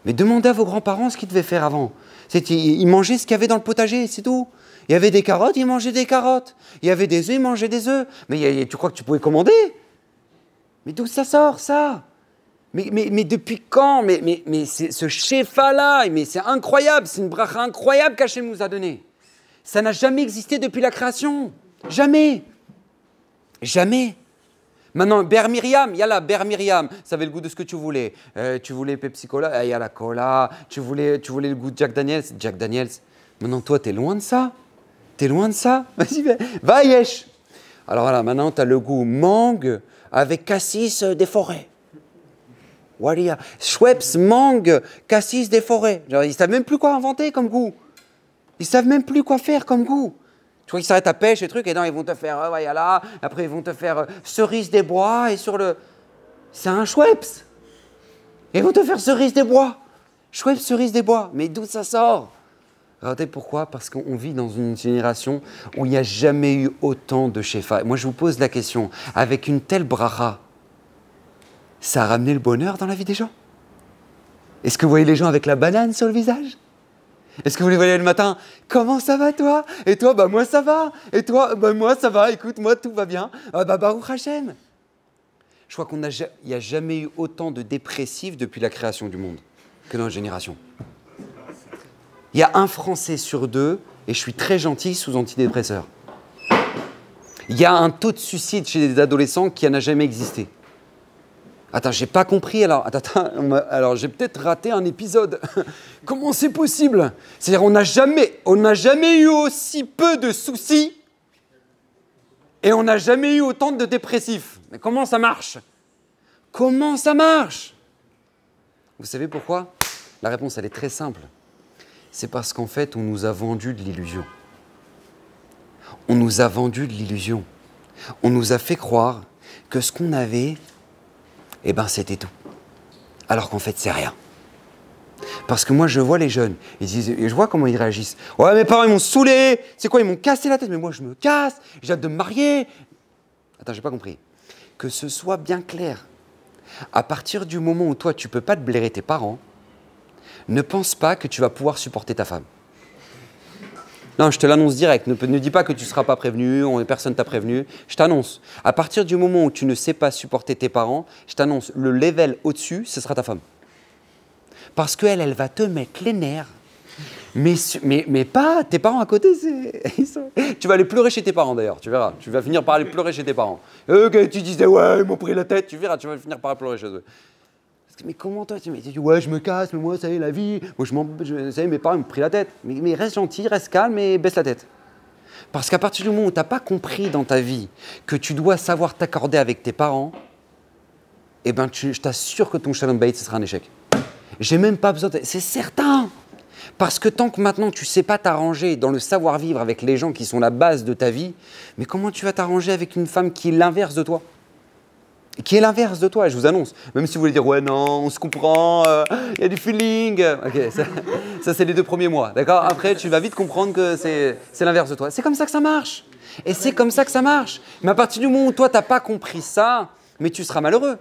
Mais demandez à vos grands-parents ce qu'ils devaient faire avant. Ils mangeaient ce qu'il y avait dans le potager, c'est tout. Il y avait des carottes, ils mangeaient des carottes. Il y avait des œufs, ils mangeaient des œufs. Mais tu crois que tu pouvais commander? Mais d'où ça sort, ça? Mais depuis quand? Mais ce shefa-là, mais c'est incroyable. C'est une bracha incroyable qu'Hachem nous a donnée. Ça n'a jamais existé depuis la création. Jamais. Maintenant, Ber Miriam, Ber Miriam, ça avait le goût de ce que tu voulais. Tu voulais Pepsi Cola, il y a la cola. Tu voulais le goût de Jack Daniels. Maintenant, toi, t'es loin de ça. Vas-y, va Yesh. Alors voilà, maintenant, tu as le goût mangue avec cassis des forêts. Walia. Schweppes, mangue, cassis des forêts. Genre, ils ne savent même plus quoi inventer comme goût. Ils ne savent même plus quoi faire comme goût. Tu vois qu'ils s'arrêtent à pêche et trucs, et non, ils vont te faire, voilà, après ils vont te faire cerise des bois, et sur le... C'est un Schweppes. Ils vont te faire cerise des bois. Schweppes, cerise des bois. Mais d'où ça sort? Regardez pourquoi? Parce qu'on vit dans une génération où il n'y a jamais eu autant de shefa. Moi, je vous pose la question, avec une telle bracha, ça a ramené le bonheur dans la vie des gens? Est-ce que vous voyez les gens avec la banane sur le visage? Est-ce que vous les voyez le matin? Comment ça va toi? Et toi? Bah moi ça va. Et toi? Bah moi ça va. Écoute, moi tout va bien. Bah Baruch Hashem. Je crois qu'il n'y a jamais eu autant de dépressifs depuis la création du monde que dans notre génération. Il y a un Français sur 2, et je suis très gentil, sous antidépresseur. Il y a un taux de suicide chez les adolescents qui n'a jamais existé. Attends, j'ai pas compris alors. Alors j'ai peut-être raté un épisode. Comment c'est possible? C'est-à-dire on n'a jamais eu aussi peu de soucis et on n'a jamais eu autant de dépressifs. Mais comment ça marche? Comment ça marche? Vous savez pourquoi? La réponse, elle est très simple. C'est parce qu'en fait, on nous a vendu de l'illusion. On nous a vendu de l'illusion. On nous a fait croire que ce qu'on avait, eh ben, c'était tout. Alors qu'en fait, c'est rien. Parce que moi, je vois les jeunes, et je vois comment ils réagissent. Ouais, mes parents, ils m'ont saoulé. C'est quoi, ils m'ont cassé la tête. Mais moi, je me casse. J'ai hâte de me marier. Attends, j'ai pas compris. Que ce soit bien clair. À partir du moment où toi, tu peux pas te blairer tes parents, ne pense pas que tu vas pouvoir supporter ta femme. Non, je te l'annonce direct. Ne dis pas que tu ne seras pas prévenu, personne t'a prévenu. Je t'annonce. À partir du moment où tu ne sais pas supporter tes parents, je t'annonce, le level au-dessus, ce sera ta femme. Parce qu'elle, elle va te mettre les nerfs. Mais pas tes parents à côté. Tu vas aller pleurer chez tes parents d'ailleurs, tu verras. Tu vas finir par aller pleurer chez tes parents. Tu disais, ouais, ils m'ont pris la tête, tu verras, tu vas finir par pleurer chez eux. Mais comment toi tu dis, ouais, je me casse, mais moi, ça y est, la vie. Moi, ça y est, mes parents m'ont pris la tête. Mais reste gentil, reste calme et baisse la tête. Parce qu'à partir du moment où tu n'as pas compris dans ta vie que tu dois savoir t'accorder avec tes parents, eh ben, je t'assure que ton Shalom Bayit, ce sera un échec. J'ai même pas besoin de... C'est certain. Parce que tant que maintenant, tu ne sais pas t'arranger dans le savoir-vivre avec les gens qui sont la base de ta vie, mais comment tu vas t'arranger avec une femme qui est l'inverse de toi ? Qui est l'inverse de toi, je vous annonce. Même si vous voulez dire, ouais, non, on se comprend, y a du feeling. Ok, ça c'est les 2 premiers mois, d'accord ? Après, tu vas vite comprendre que c'est l'inverse de toi. C'est comme ça que ça marche. Et c'est comme ça que ça marche. Mais à partir du moment où toi, tu n'as pas compris ça, mais tu seras malheureux.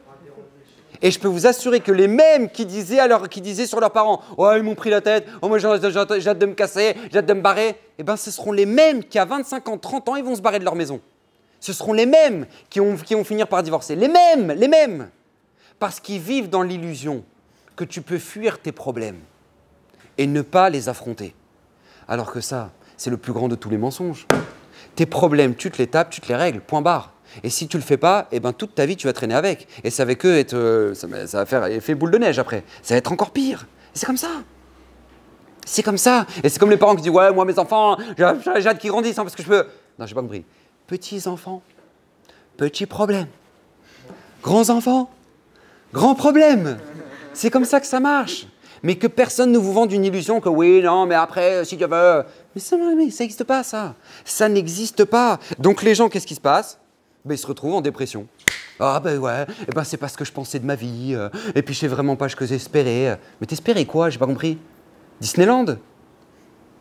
Et je peux vous assurer que les mêmes qui disaient sur leurs parents, ouais, ils m'ont pris la tête, oh, moi j'ai hâte de me casser, j'ai hâte de me barrer, eh ben ce seront les mêmes qui à 25 ans, 30 ans, ils vont se barrer de leur maison. Ce seront les mêmes qui vont finir par divorcer. Les mêmes. Parce qu'ils vivent dans l'illusion que tu peux fuir tes problèmes et ne pas les affronter. Alors que ça, c'est le plus grand de tous les mensonges. Tes problèmes, tu te les tapes, tu te les règles, point barre. Et si tu ne le fais pas, eh ben, toute ta vie, tu vas traîner avec. Et ça va ça va faire effet boule de neige après. Ça va être encore pire. Et c'est comme ça. C'est comme ça. Et c'est comme les parents qui disent, ouais, moi, mes enfants, j'ai hâte qu'ils grandissent parce que je peux... Non, j'ai pas compris. Petits enfants, petits problèmes. Grands enfants, grands problèmes. C'est comme ça que ça marche. Mais que personne ne vous vende une illusion que oui, non, mais après, si tu veux... Mais ça n'existe pas, ça. Ça n'existe pas. Donc les gens, qu'est-ce qui se passe ? Ben, ils se retrouvent en dépression. Ah ben ouais, eh ben, c'est pas ce que je pensais de ma vie. Et puis je sais vraiment pas ce que j'espérais. Mais t'espérais quoi ? J'ai pas compris. Disneyland ?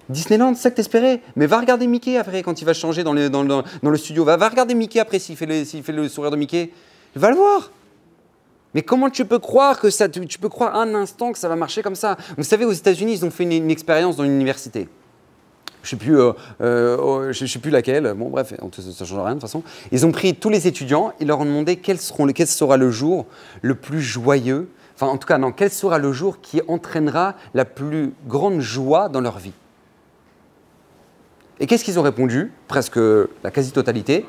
Disneyland, c'est ça que t'espérais ? Mais va regarder Mickey après quand il va changer dans le studio. Va regarder Mickey après s'il fait le sourire de Mickey. Va le voir. Mais comment tu peux croire que ça, tu peux croire un instant que ça va marcher comme ça ? Vous savez, aux États-Unis, ils ont fait une expérience dans une université. Je ne sais plus laquelle. Bon, bref, ça ne change rien de toute façon. Ils ont pris tous les étudiants, ils leur ont demandé quel sera le jour le plus joyeux. Enfin, en tout cas, non, quel sera le jour qui entraînera la plus grande joie dans leur vie. Et qu'est-ce qu'ils ont répondu ? Presque la quasi-totalité.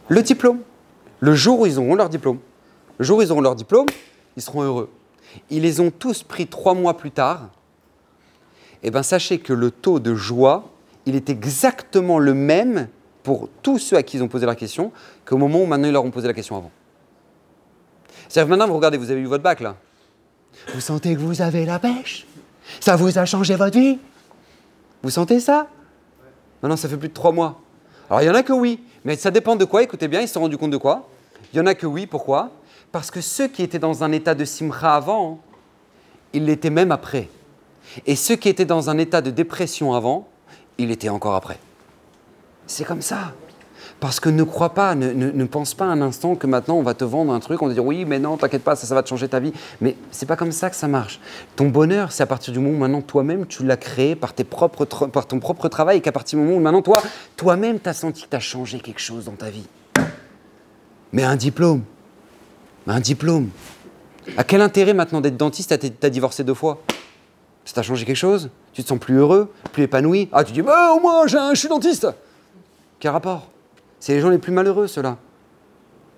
Le diplôme. Le jour où ils auront leur diplôme. Le jour où ils auront leur diplôme, ils seront heureux. Ils les ont tous pris 3 mois plus tard. Eh bien, sachez que le taux de joie, il est exactement le même pour tous ceux à qui ils ont posé la question qu'au moment où maintenant ils leur ont posé la question avant. C'est-à-dire que maintenant, vous regardez, vous avez eu votre bac là. Vous sentez que vous avez la pêche ? Ça vous a changé votre vie ? Vous sentez ça ? Maintenant, ça fait plus de 3 mois. Alors, il y en a que oui, mais ça dépend de quoi. Écoutez bien, ils se sont rendus compte de quoi ? Il y en a que oui, pourquoi ? Parce que ceux qui étaient dans un état de simcha avant, ils l'étaient même après. Et ceux qui étaient dans un état de dépression avant, ils l'étaient encore après. C'est comme ça. Parce que ne crois pas, ne pense pas un instant que maintenant on va te vendre un truc, on va dire oui, mais non, t'inquiète pas, ça va te changer ta vie. Mais c'est pas comme ça que ça marche. Ton bonheur, c'est à partir du moment où maintenant toi-même tu l'as créé par ton propre travail et qu'à partir du moment où maintenant toi-même t'as senti que t'as changé quelque chose dans ta vie. Mais un diplôme. À quel intérêt maintenant d'être dentiste, t'as divorcé 2 fois ? Ça t'a changé quelque chose ? Tu te sens plus heureux, plus épanoui ? Ah, tu dis, bah, au moins, je suis dentiste. Quel rapport ? C'est les gens les plus malheureux, ceux-là.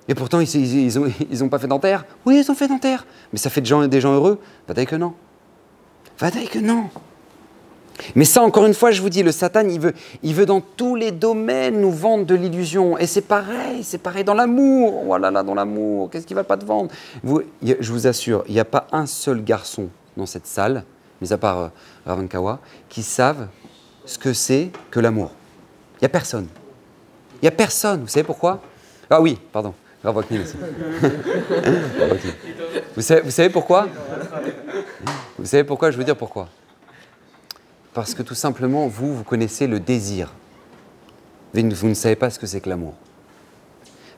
Et pourtant, ils ont pas fait dentaire ? Oui, ils ont fait dentaire. Mais ça fait des gens heureux ? Va taille que non. Mais ça, encore une fois, je vous dis, le Satan, il veut dans tous les domaines nous vendre de l'illusion. Et c'est pareil dans l'amour. Voilà, là, dans l'amour, qu'est-ce qu'il va pas te vendre ? Je vous assure, il n'y a pas un seul garçon dans cette salle, mis à part Ravan Kawa, qui savent ce que c'est que l'amour. Il n'y a personne. Vous savez pourquoi ? Ah oui, pardon. Vous savez pourquoi ? Vous savez pourquoi ? Je veux dire pourquoi. Parce que tout simplement, vous connaissez le désir. Vous ne savez pas ce que c'est que l'amour.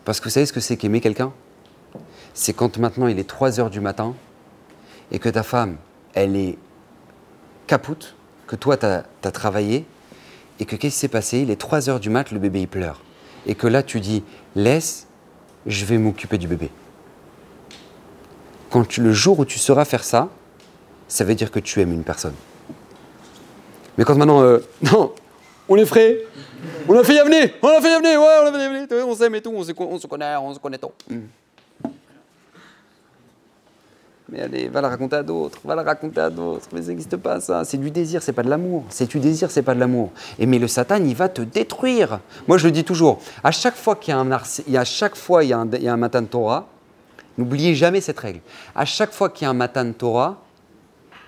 Parce que vous savez ce que c'est qu'aimer quelqu'un ? C'est quand maintenant il est 3 heures du matin et que ta femme, elle est capoute, que toi, tu as travaillé, et que qu'est-ce qui s'est passé ? Il est 3 heures du mat, le bébé, il pleure. Et que là, tu dis, laisse, je vais m'occuper du bébé. Le jour où tu sauras faire ça, ça veut dire que tu aimes une personne. Mais quand maintenant, non, on est frais, on a fait y venir, on s'aime et tout, on se connaît tout. Mais allez, va la raconter à d'autres, va la raconter à d'autres. Mais ça n'existe pas, ça. C'est du désir, c'est pas de l'amour. C'est du désir, c'est pas de l'amour. Et mais le Satan, il va te détruire. Moi, je le dis toujours. À chaque fois qu'il y a un Matan Torah, n'oubliez jamais cette règle. À chaque fois qu'il y a un Matan Torah,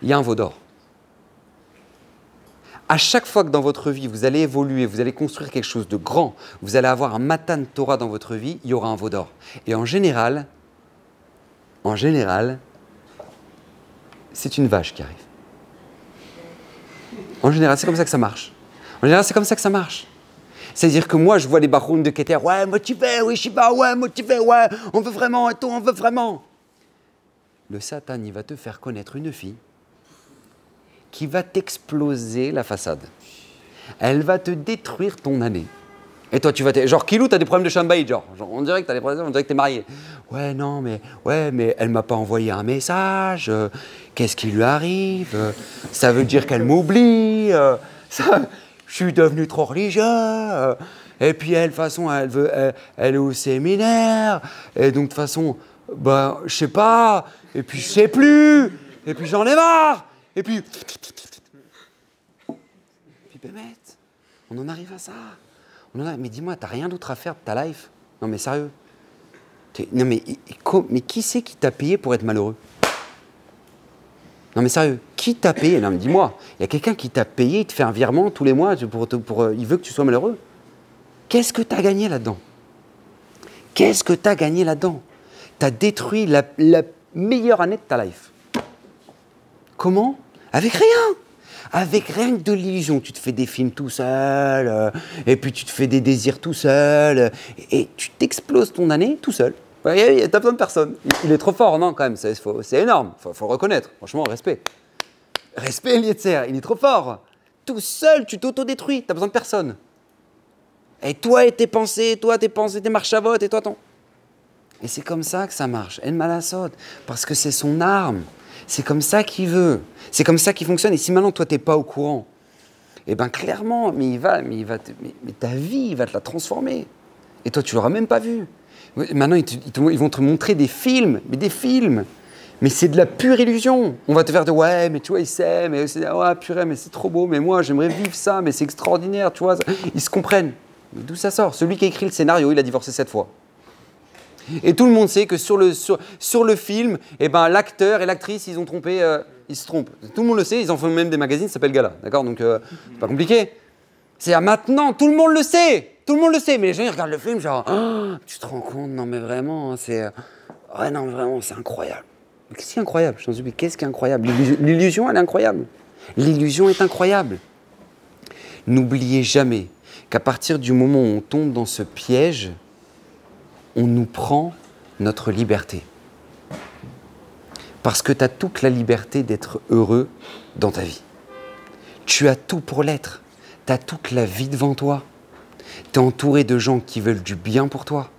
il y a un veau d'or. À chaque fois que dans votre vie, vous allez évoluer, vous allez construire quelque chose de grand, vous allez avoir un Matan Torah dans votre vie, il y aura un veau d'or. Et en général, c'est une vache qui arrive. En général, c'est comme ça que ça marche. En général, c'est comme ça que ça marche. C'est-à-dire que moi, je vois les barounes de Keter, ouais, motivé, oui, Shiba, ouais, motivé, ouais, on veut vraiment, et tout, on veut vraiment. Le Satan, il va te faire connaître une fille qui va t'exploser la façade. Elle va te détruire ton année. Et toi, tu vas genre, Kilou, t'as des problèmes de chambaïd, genre, on dirait que t'as des problèmes, on dirait que t'es marié. Ouais, mais elle m'a pas envoyé un message, qu'est-ce qui lui arrive, ça veut dire qu'elle m'oublie, je suis devenu trop religieux, et puis elle, de toute façon, elle est au séminaire, et donc, de toute façon, ben, je sais pas, et puis je sais plus, et puis j'en ai marre, et puis Bémet, on en arrive à ça. Mais dis-moi, t'as rien d'autre à faire de ta life? Non mais sérieux. Non mais qui c'est qui t'a payé pour être malheureux? Non mais sérieux, qui t'a payé? Non mais dis-moi, il y a quelqu'un qui t'a payé, il te fait un virement tous les mois il veut que tu sois malheureux. Qu'est-ce que t'as gagné là-dedans? Qu'est-ce que t'as gagné là-dedans? T'as détruit la meilleure année de ta life. Comment? Avec rien. Avec rien que de l'illusion, tu te fais des films tout seul, et puis tu te fais des désirs tout seul, et tu t'exploses ton année tout seul. Ouais, t'as besoin de personne. Il est trop fort, non, quand même, c'est énorme, faut le reconnaître. Franchement, respect. Respect, Eliezer, il est trop fort. Tout seul, tu t'auto-détruis, t'as besoin de personne. Et toi et tes pensées, tes marchavotes, et toi ton... Et c'est comme ça que ça marche, En Malasot, parce que c'est son arme. C'est comme ça qu'il veut. C'est comme ça qu'il fonctionne. Et si maintenant, toi, tu n'es pas au courant, eh bien, clairement, mais ta vie, il va te la transformer. Et toi, tu ne l'auras même pas vu. Maintenant, ils vont te montrer des films, mais des films. Mais c'est de la pure illusion. On va te faire de ouais, mais tu vois, il s'aiment, mais ouais, purée, mais c'est trop beau, mais moi, j'aimerais vivre ça, mais c'est extraordinaire, tu vois. Ils se comprennent. Mais d'où ça sort? Celui qui a écrit le scénario, il a divorcé 7 fois. Et tout le monde sait que sur le film, eh ben, l'acteur et l'actrice, ils se trompent. Tout le monde le sait, ils en font même des magazines, ça s'appelle Gala. D'accord? Donc, c'est pas compliqué. C'est à maintenant, tout le monde le sait. Tout le monde le sait. Mais les gens, ils regardent le film, genre, oh, tu te rends compte? Non, mais vraiment, ouais, non, mais vraiment, c'est incroyable. Mais qu'est-ce qui est incroyable? Je t'en supplie, qu'est-ce qui est incroyable? L'illusion, elle est incroyable. L'illusion est incroyable. N'oubliez jamais qu'à partir du moment où on tombe dans ce piège, on nous prend notre liberté. Parce que tu as toute la liberté d'être heureux dans ta vie. Tu as tout pour l'être. Tu as toute la vie devant toi. Tu es entouré de gens qui veulent du bien pour toi.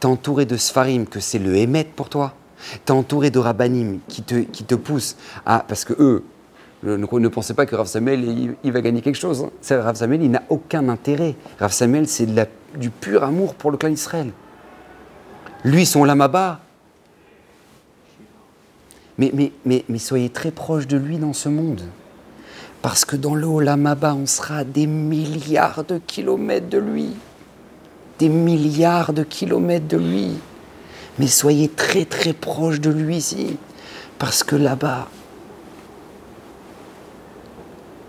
Tu es entouré de Sfarim, que c'est le Hémet pour toi. Tu es entouré de Rabbanim qui te poussent à... Parce que eux, ne pensez pas que Rav Samuel, il va gagner quelque chose. Hein. Rav Samuel, il n'a aucun intérêt. Rav Samuel, c'est du pur amour pour le clan Israël. Lui, son lamaba. Mais soyez très proche de lui dans ce monde. Parce que dans le lamaba, on sera à des milliards de kilomètres de lui. Des milliards de kilomètres de lui. Mais soyez très très proche de lui ici. Parce que là-bas,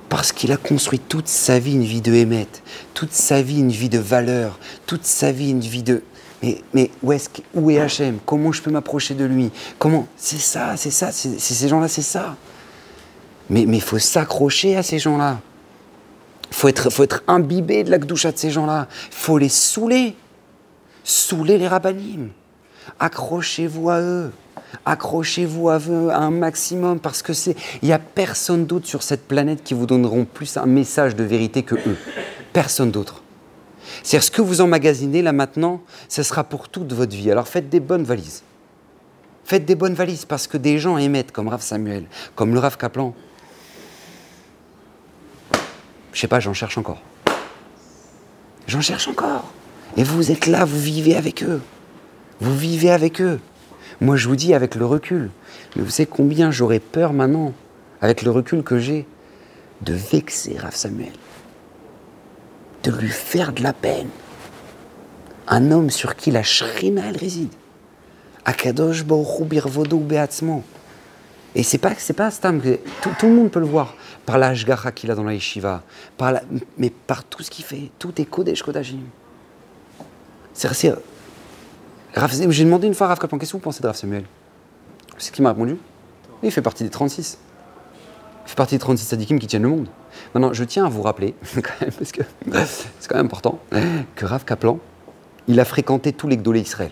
parce qu'il a construit toute sa vie une vie de Hémet, toute sa vie une vie de valeur, toute sa vie une vie de... Mais où est Hachem? Comment je peux m'approcher de lui? Comment? C'est ces gens-là, c'est ça. Mais il faut s'accrocher à ces gens-là. Il faut être imbibé de la Gdoucha de ces gens-là. Il faut les saouler. Saouler les rabbanim. Accrochez-vous à eux. Accrochez-vous à eux un maximum parce que il n'y a personne d'autre sur cette planète qui vous donneront plus un message de vérité que eux. Personne d'autre. C'est-à-dire, ce que vous emmagasinez là maintenant, ce sera pour toute votre vie. Alors faites des bonnes valises. Faites des bonnes valises parce que des gens émettent, comme Rav Samuel, comme le Rav Kaplan. Je sais pas, j'en cherche encore. J'en cherche encore. Et vous êtes là, vous vivez avec eux. Vous vivez avec eux. Moi, je vous dis avec le recul, mais vous savez combien j'aurais peur maintenant, avec le recul que j'ai, de vexer Rav Samuel, de lui faire de la peine. Un homme sur qui la Shrina, elle réside. Akadosh Baruch Hu birvodo be'atzmo. Et c'est pas Stam, tout le monde peut le voir, par la hashgacha qu'il a dans la yeshiva, mais par tout ce qu'il fait, tout est Kodesh Kodashim. J'ai demandé une fois à Rav Kaplan, qu'est-ce que vous pensez de Rav Samuel? C'est ce qu'il m'a répondu. Il fait partie des 36. Il fait partie des 36 sadikim qui tiennent le monde. Maintenant, je tiens à vous rappeler, quand même, parce que c'est quand même important, que Rav Kaplan, il a fréquenté tous les Gdolé Israël.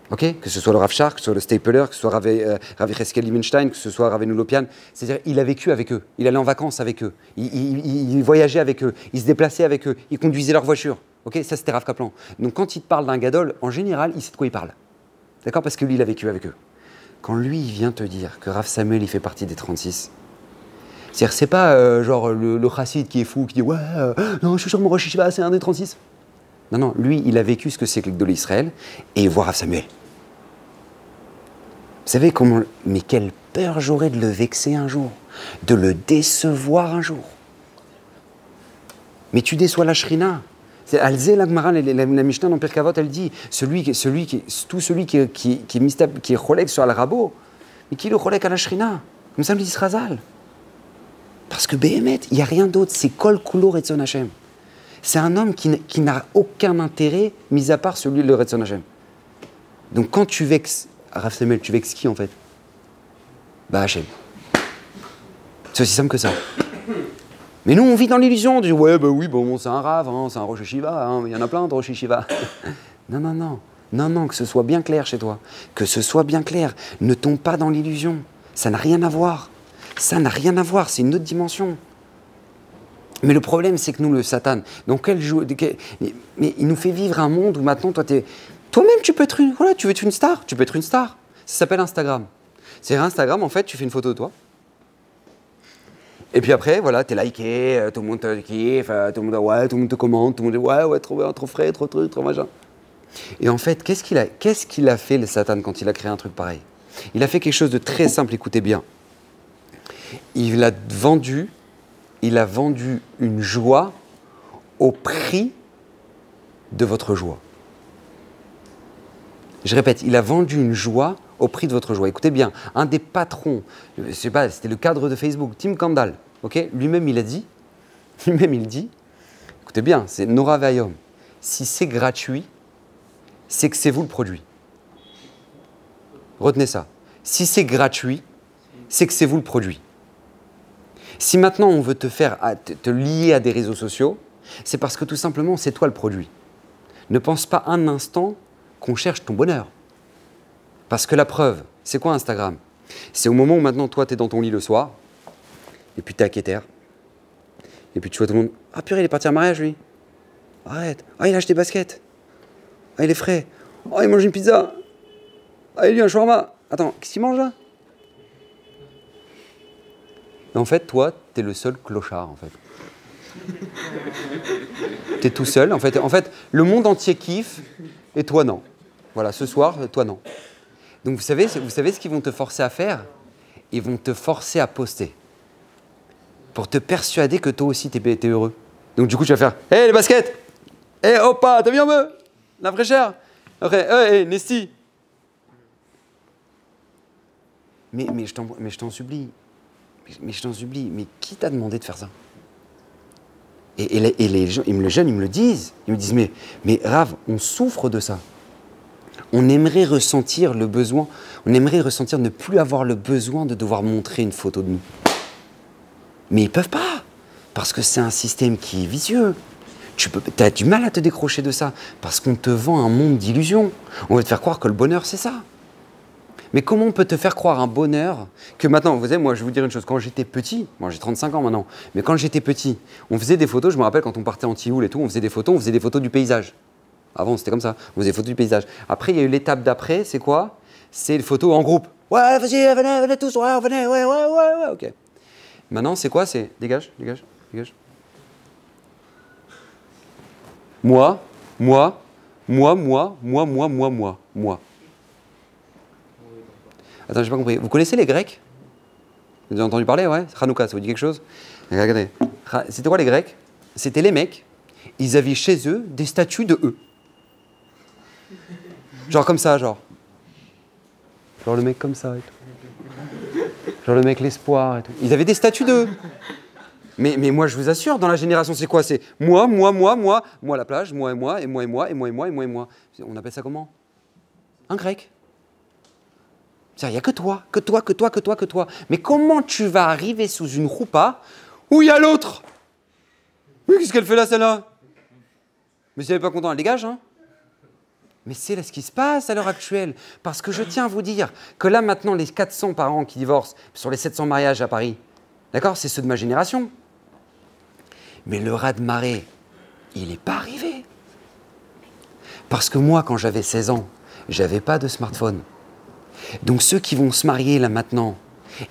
Okay, que ce soit le Rav Shar, que ce soit le Stapler, que ce soit Rav Yecheskel Liebenstein, que ce soit Rav Lopian, c'est-à-dire il a vécu avec eux, il allait en vacances avec eux, il voyageait avec eux, il se déplaçait avec eux, il conduisait leur voiture. Okay, ça c'était Rav Kaplan. Donc quand il te parle d'un gadol, en général, il sait de quoi il parle. D'accord? Parce que lui, il a vécu avec eux. Quand lui, il vient te dire que Rav Samuel, il fait partie des 36, c'est-à-dire c'est pas genre le chassid qui est fou, qui dit « Ouais, non, je suis sûr que mon Rosh Hashiva, c'est un des 36 ». Non, non, lui, il a vécu ce que c'est que le Gdolé Israël et il voit Rav Samuel. Vous savez comment... Mais quelle peur j'aurais de le vexer un jour, de le décevoir un jour. Mais tu déçois la Shrina. Alzé l'Agmara, la Mishnah dans Pirkavot, elle dit tout celui qui est cholek sur le rabot, mais qui est le cholek à la Shrina. Comme ça me dit Razal. Parce que Béhémet, il n'y a rien d'autre, c'est Kol Kulo Retzon Hashem. C'est un homme qui n'a aucun intérêt, mis à part celui de Retzon Hashem. Donc quand tu vexes Rav Samuel, tu vexes qui en fait? Bah Hashem. C'est aussi simple que ça. Mais nous, on vit dans l'illusion, on dit ouais, bah oui, bon, c'est un Rav, hein, c'est un Rosh Hashiva, hein, il y en a plein de Rosh Hashiva. Non, non, non. Non, non, que ce soit bien clair chez toi. Que ce soit bien clair. Ne tombe pas dans l'illusion. Ça n'a rien à voir. Ça n'a rien à voir, c'est une autre dimension. Mais le problème, c'est que nous, le Satan, dans quel mais il nous fait vivre un monde où maintenant, toi-même, tu peux être tu veux être une star. Tu peux être une star. Ça s'appelle Instagram. C'est Instagram, en fait, tu fais une photo de toi. Et puis après, voilà, t'es liké, tout le monde te kiffe, tout le monde te commente, tout le monde dit ouais, trop bien, trop frais, trop truc, trop machin. Et en fait, qu'est-ce qu'il a fait, le Satan, quand il a créé un truc pareil? Il a fait quelque chose de très simple, écoutez bien. Il a vendu une joie au prix de votre joie. Je répète, il a vendu une joie au prix de votre joie. Écoutez bien, un des patrons, je sais pas, c'était le cadre de Facebook, Tim Kandal, okay, lui-même il dit, écoutez bien, c'est Nora Vayom, si c'est gratuit, c'est que c'est vous le produit. Retenez ça. Si c'est gratuit, c'est que c'est vous le produit. Si maintenant on veut te lier à des réseaux sociaux, c'est parce que tout simplement c'est toi le produit. Ne pense pas un instant qu'on cherche ton bonheur. Parce que la preuve, c'est quoi Instagram? C'est au moment où maintenant toi tu es dans ton lit le soir, et puis tu es à Keter, et puis tu vois tout le monde, ah purée il est parti à mariage lui, arrête, ah il a acheté des baskets, ah il est frais, ah il mange une pizza, ah il a un shawarma, attends, qu'est-ce qu'il mange là? Et en fait, toi, t'es le seul clochard, en fait. T'es tout seul, en fait. En fait, le monde entier kiffe, et toi, non. Voilà, ce soir, toi, non. Donc, vous savez ce qu'ils vont te forcer à faire? Ils vont te forcer à poster. Pour te persuader que toi aussi, t'es heureux. Donc, du coup, tu vas faire « Hé, les baskets! Hé, opa, t'as bien me? La fraîcheur? Hé, Nesty! » Mais je t'en supplie. Mais je t'en supplie, mais qui t'a demandé de faire ça? Et les gens, ils me le disent. Ils me disent, mais Rav, on souffre de ça. On aimerait ressentir le besoin, on aimerait ressentir ne plus avoir le besoin de devoir montrer une photo de nous. Mais ils ne peuvent pas, parce que c'est un système qui est vicieux. Tu as du mal à te décrocher de ça, parce qu'on te vend un monde d'illusions. On veut te faire croire que le bonheur, c'est ça. Mais comment on peut te faire croire un bonheur que maintenant, vous savez, moi je vais vous dire une chose, quand j'étais petit, moi j'ai 35 ans maintenant, mais quand j'étais petit, on faisait des photos, je me rappelle quand on partait en Tioul et tout, on faisait des photos du paysage. Avant c'était comme ça, on faisait des photos du paysage. Après il y a eu l'étape d'après, c'est quoi? C'est les photos en groupe. Ouais, vas-y, venez tous, ouais, venez, ouais, ok. Maintenant c'est quoi? C'est dégage. Moi. Attends, j'ai pas compris. Vous connaissez les Grecs? Vous avez entendu parler, ouais? Hanouka, ça vous dit quelque chose? Regardez. C'était quoi les Grecs? C'était les mecs, ils avaient chez eux des statues de eux. Genre comme ça, genre. Genre le mec comme ça et tout. Genre le mec l'espoir et tout. Ils avaient des statues d'eux. Mais moi, je vous assure, dans la génération, c'est quoi? C'est moi à la plage, moi et moi, et moi et moi, et moi et moi, et moi et moi. On appelle ça comment? Un grec. Il n'y a que toi, que toi, que toi, que toi, que toi. Mais comment tu vas arriver sous une roupa où il y a l'autre? Mais qu'est-ce qu'elle fait là, celle-là? Mais si elle n'est pas contente, elle dégage, hein? Mais c'est là ce qui se passe à l'heure actuelle. Parce que je tiens à vous dire que là, maintenant, les 400 parents qui divorcent sur les 700 mariages à Paris, d'accord, c'est ceux de ma génération. Mais le raz-de-marée, il n'est pas arrivé. Parce que moi, quand j'avais 16 ans, j'avais pas de smartphone. Donc ceux qui vont se marier là maintenant,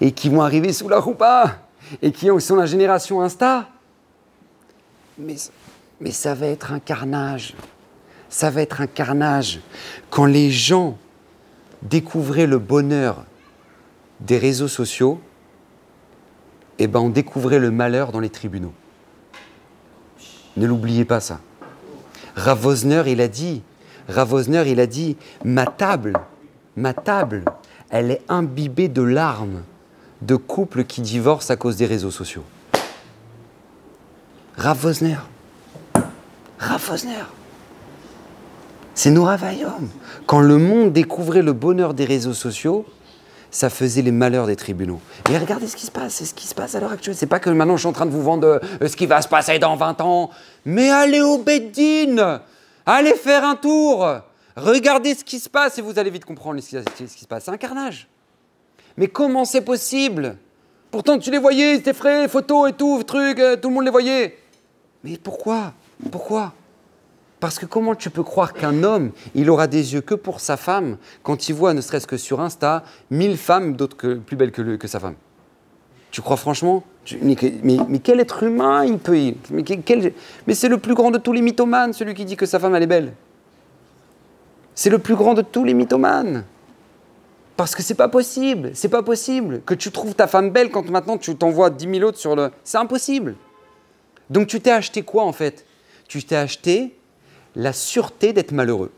et qui vont arriver sous la roupa, et qui sont la génération Insta, mais ça va être un carnage. Ça va être un carnage. Quand les gens découvraient le bonheur des réseaux sociaux, eh ben on découvrait le malheur dans les tribunaux. Ne l'oubliez pas ça. Rav Wosner, il a dit, ma table, elle est imbibée de larmes de couples qui divorcent à cause des réseaux sociaux. Rav Wosner. C'est Nora Vayom. Quand le monde découvrait le bonheur des réseaux sociaux, ça faisait les malheurs des tribunaux. Et regardez ce qui se passe, c'est ce qui se passe à l'heure actuelle. C'est pas que maintenant je suis en train de vous vendre ce qui va se passer dans 20 ans. Mais allez au Beddin, allez faire un tour, regardez ce qui se passe et vous allez vite comprendre ce qui se passe. C'est un carnage. Mais comment c'est possible? Pourtant tu les voyais, c'était frais, photos et tout, trucs, tout le monde les voyait. Mais pourquoi? Parce que comment tu peux croire qu'un homme, il aura des yeux que pour sa femme quand il voit, ne serait-ce que sur Insta, 1000 femmes d'autres plus belles que sa femme? Tu crois franchement? Mais quel être humain il peut... Mais c'est le plus grand de tous les mythomanes, celui qui dit que sa femme, elle est belle. C'est le plus grand de tous les mythomanes. Parce que c'est pas possible que tu trouves ta femme belle quand maintenant tu t'envoies 10 000 autres sur le... C'est impossible. Donc tu t'es acheté quoi en fait? Tu t'es acheté la sûreté d'être malheureux.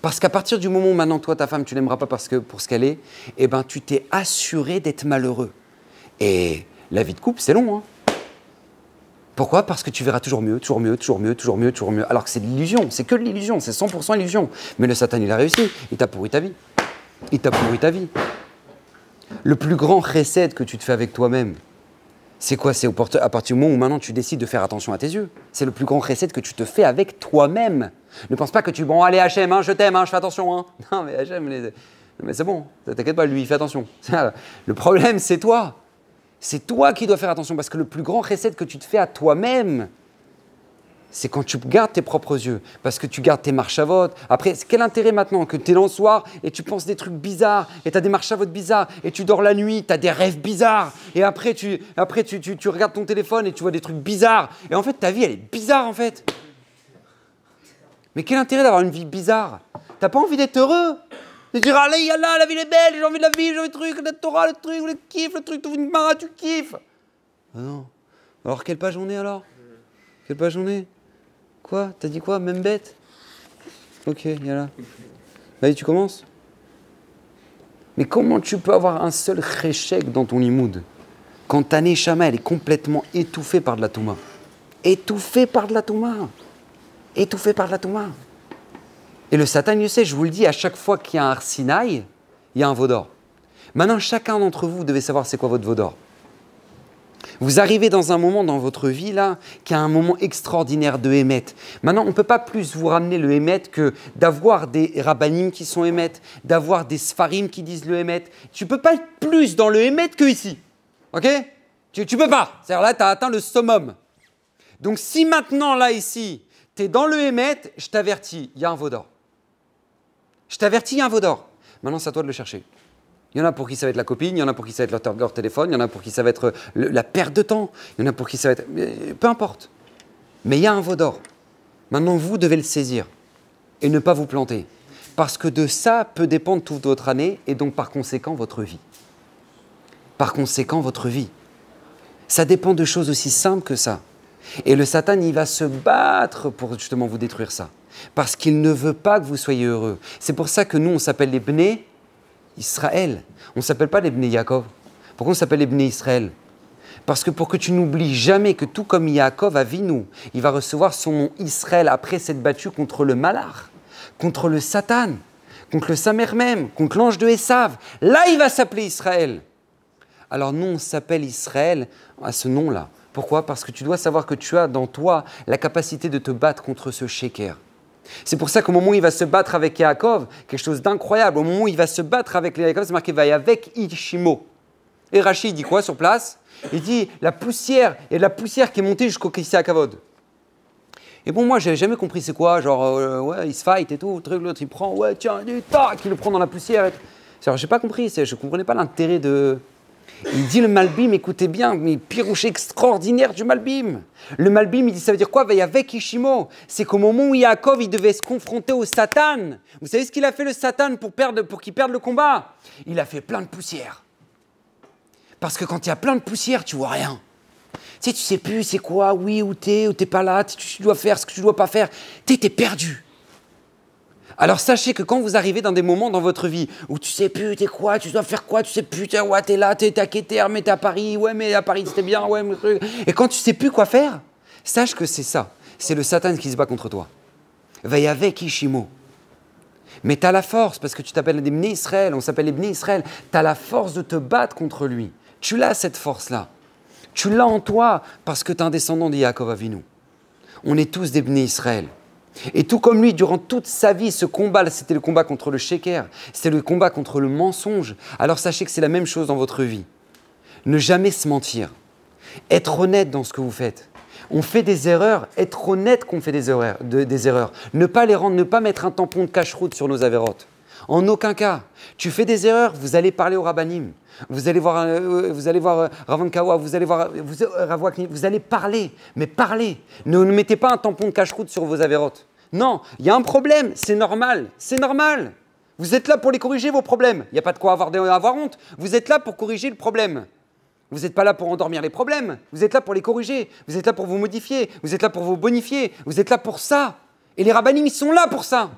Parce qu'à partir du moment où maintenant, toi, ta femme, tu l'aimeras pas pour ce qu'elle est, eh ben, tu t'es assuré d'être malheureux. Et la vie de couple, c'est long. Hein. Pourquoi? Parce que tu verras toujours mieux. Alors que c'est de l'illusion, c'est que de l'illusion, c'est 100% illusion. Mais le Satan, il a réussi, il t'a pourri ta vie. Le plus grand chesed que tu te fais avec toi-même, c'est quoi? C'est à partir du moment où maintenant tu décides de faire attention à tes yeux. C'est le plus grand recette que tu te fais avec toi-même. Ne pense pas que bon, allez H&M, hein, je t'aime, hein, je fais attention. Hein. Non mais H&M, mais c'est bon, t'inquiète pas, lui il fait attention. Le problème c'est toi. C'est toi qui dois faire attention parce que le plus grand recette que tu te fais à toi-même, c'est quand tu gardes tes propres yeux, parce que tu gardes tes marchavot. Après, quel intérêt maintenant que tu es dans le soir et tu penses des trucs bizarres, et tu as des marchavot bizarres, et tu dors la nuit, tu as des rêves bizarres, et après tu regardes ton téléphone et tu vois des trucs bizarres. Et en fait, ta vie, elle est bizarre en fait. Mais quel intérêt d'avoir une vie bizarre? T'as pas envie d'être heureux? De dire, allez, yallah, la vie est belle, j'ai envie de la vie, j'ai envie de truc, la Torah, le truc, le kiff, le truc, une mara, tu kiffes. Ah non. Alors, quelle page on est alors? Quelle page on est? Quoi? T'as dit quoi? Même bête? Ok, yallah. Vas-y, tu commences? Mais comment tu peux avoir un seul réchec dans ton limoud quand ta neshama, elle est complètement étouffée par de la touma? Étouffée par de la touma. Et le Satan, je sais, je vous le dis, à chaque fois qu'il y a un Arsinaï, il y a un Vaudor. Maintenant, chacun d'entre vous, vous devez savoir c'est quoi votre Vaudor. Vous arrivez dans un moment dans votre vie, là, qui a un moment extraordinaire de Hémet. Maintenant, on ne peut pas plus vous ramener le Hémet que d'avoir des Rabbanim qui sont Hémet, d'avoir des Sfarim qui disent le Hémet. Tu ne peux pas être plus dans le Hémet que ici. Ok? Tu peux pas. C'est-à-dire là, tu as atteint le summum. Donc, si maintenant, là, ici, tu es dans le Hémet, je t'avertis, il y a un Vaudor. Maintenant, c'est à toi de le chercher. Il y en a pour qui ça va être la copine, il y en a pour qui ça va être leur téléphone, il y en a pour qui ça va être la perte de temps, il y en a pour qui ça va être... Peu importe. Mais il y a un Vaudor. Maintenant, vous devez le saisir et ne pas vous planter. Parce que de ça peut dépendre toute votre année et donc par conséquent votre vie. Par conséquent votre vie. Ça dépend de choses aussi simples que ça. Et le Satan, il va se battre pour justement vous détruire ça. Parce qu'il ne veut pas que vous soyez heureux. C'est pour ça que nous, on s'appelle les Bnei Israël. On ne s'appelle pas les Bnei Yaakov. Pourquoi on s'appelle les Bnei Israël? Parce que pour que tu n'oublies jamais que tout comme Yaakov Avinu, il va recevoir son nom Israël après s'être battu contre le Malach, contre le Satan, contre le Samer même, contre l'ange de Esav. Là, il va s'appeler Israël. Alors nous, on s'appelle Israël à ce nom-là. Pourquoi? Parce que tu dois savoir que tu as dans toi la capacité de te battre contre ce Sheker. C'est pour ça qu'au moment où il va se battre avec Yaakov, quelque chose d'incroyable, au moment où il va se battre avec Yaakov, c'est marqué « Vaï avec Ishimo ». Et Rachid, il dit quoi sur place? Il dit « la poussière, et la poussière qui est montée jusqu'au Kissi Kavod ». Et bon, moi, j'avais jamais compris c'est quoi, genre, ouais, il se fight et tout, le truc, l'autre, il prend, ouais, tiens, du tac, il le prend dans la poussière. Alors, j'ai pas compris, je ne comprenais pas l'intérêt de... Il dit le Malbim, écoutez bien, mais pirouche extraordinaire du Malbim. Le Malbim, il dit, ça veut dire quoi? Il y avec Ishimo. C'est qu'au moment où Yaakov, il devait se confronter au Satan. Vous savez ce qu'il a fait le Satan pour qu'il perde le combat? Il a fait plein de poussière. Parce que quand il y a plein de poussière, tu vois rien. Tu sais plus c'est quoi, oui, ou t'es pas là, tu dois faire ce que tu dois pas faire. T'es perdu. Alors sachez que quand vous arrivez dans des moments dans votre vie où tu sais plus t'es quoi, tu dois faire quoi, tu sais plus, ouais, t'es là, t'es à Keter, mais t'es à Paris, ouais, mais à Paris c'était bien, ouais, mais truc. Et quand tu sais plus quoi faire, sache que c'est ça. C'est le Satan qui se bat contre toi. Veille avec Ishimo. Mais tu as la force, parce que tu t'appelles des Bnei Israël, on s'appelle les Bnei Israël, tu as la force de te battre contre lui. Tu l'as cette force-là. Tu l'as en toi parce que tu es un descendant de Yaakov Avinu. On est tous des Bnei Israël. Et tout comme lui, durant toute sa vie, ce combat, c'était le combat contre le Sheker, c'était le combat contre le mensonge. Alors sachez que c'est la même chose dans votre vie. Ne jamais se mentir. Être honnête dans ce que vous faites. On fait des erreurs, être honnête qu'on fait des erreurs. Ne pas les rendre, ne pas mettre un tampon de cache-route sur nos avérotes. En aucun cas. Tu fais des erreurs, vous allez parler au rabbanim. Vous allez voir Ravan Kawa, vous allez parler, mais parlez. Ne mettez pas un tampon de cache-route sur vos avérotes. Non, il y a un problème, c'est normal, c'est normal. Vous êtes là pour les corriger, vos problèmes. Il n'y a pas de quoi avoir honte. Vous êtes là pour corriger le problème. Vous n'êtes pas là pour endormir les problèmes. Vous êtes là pour les corriger. Vous êtes là pour vous modifier. Vous êtes là pour vous bonifier. Vous êtes là pour ça. Et les rabbanim, ils sont là pour ça.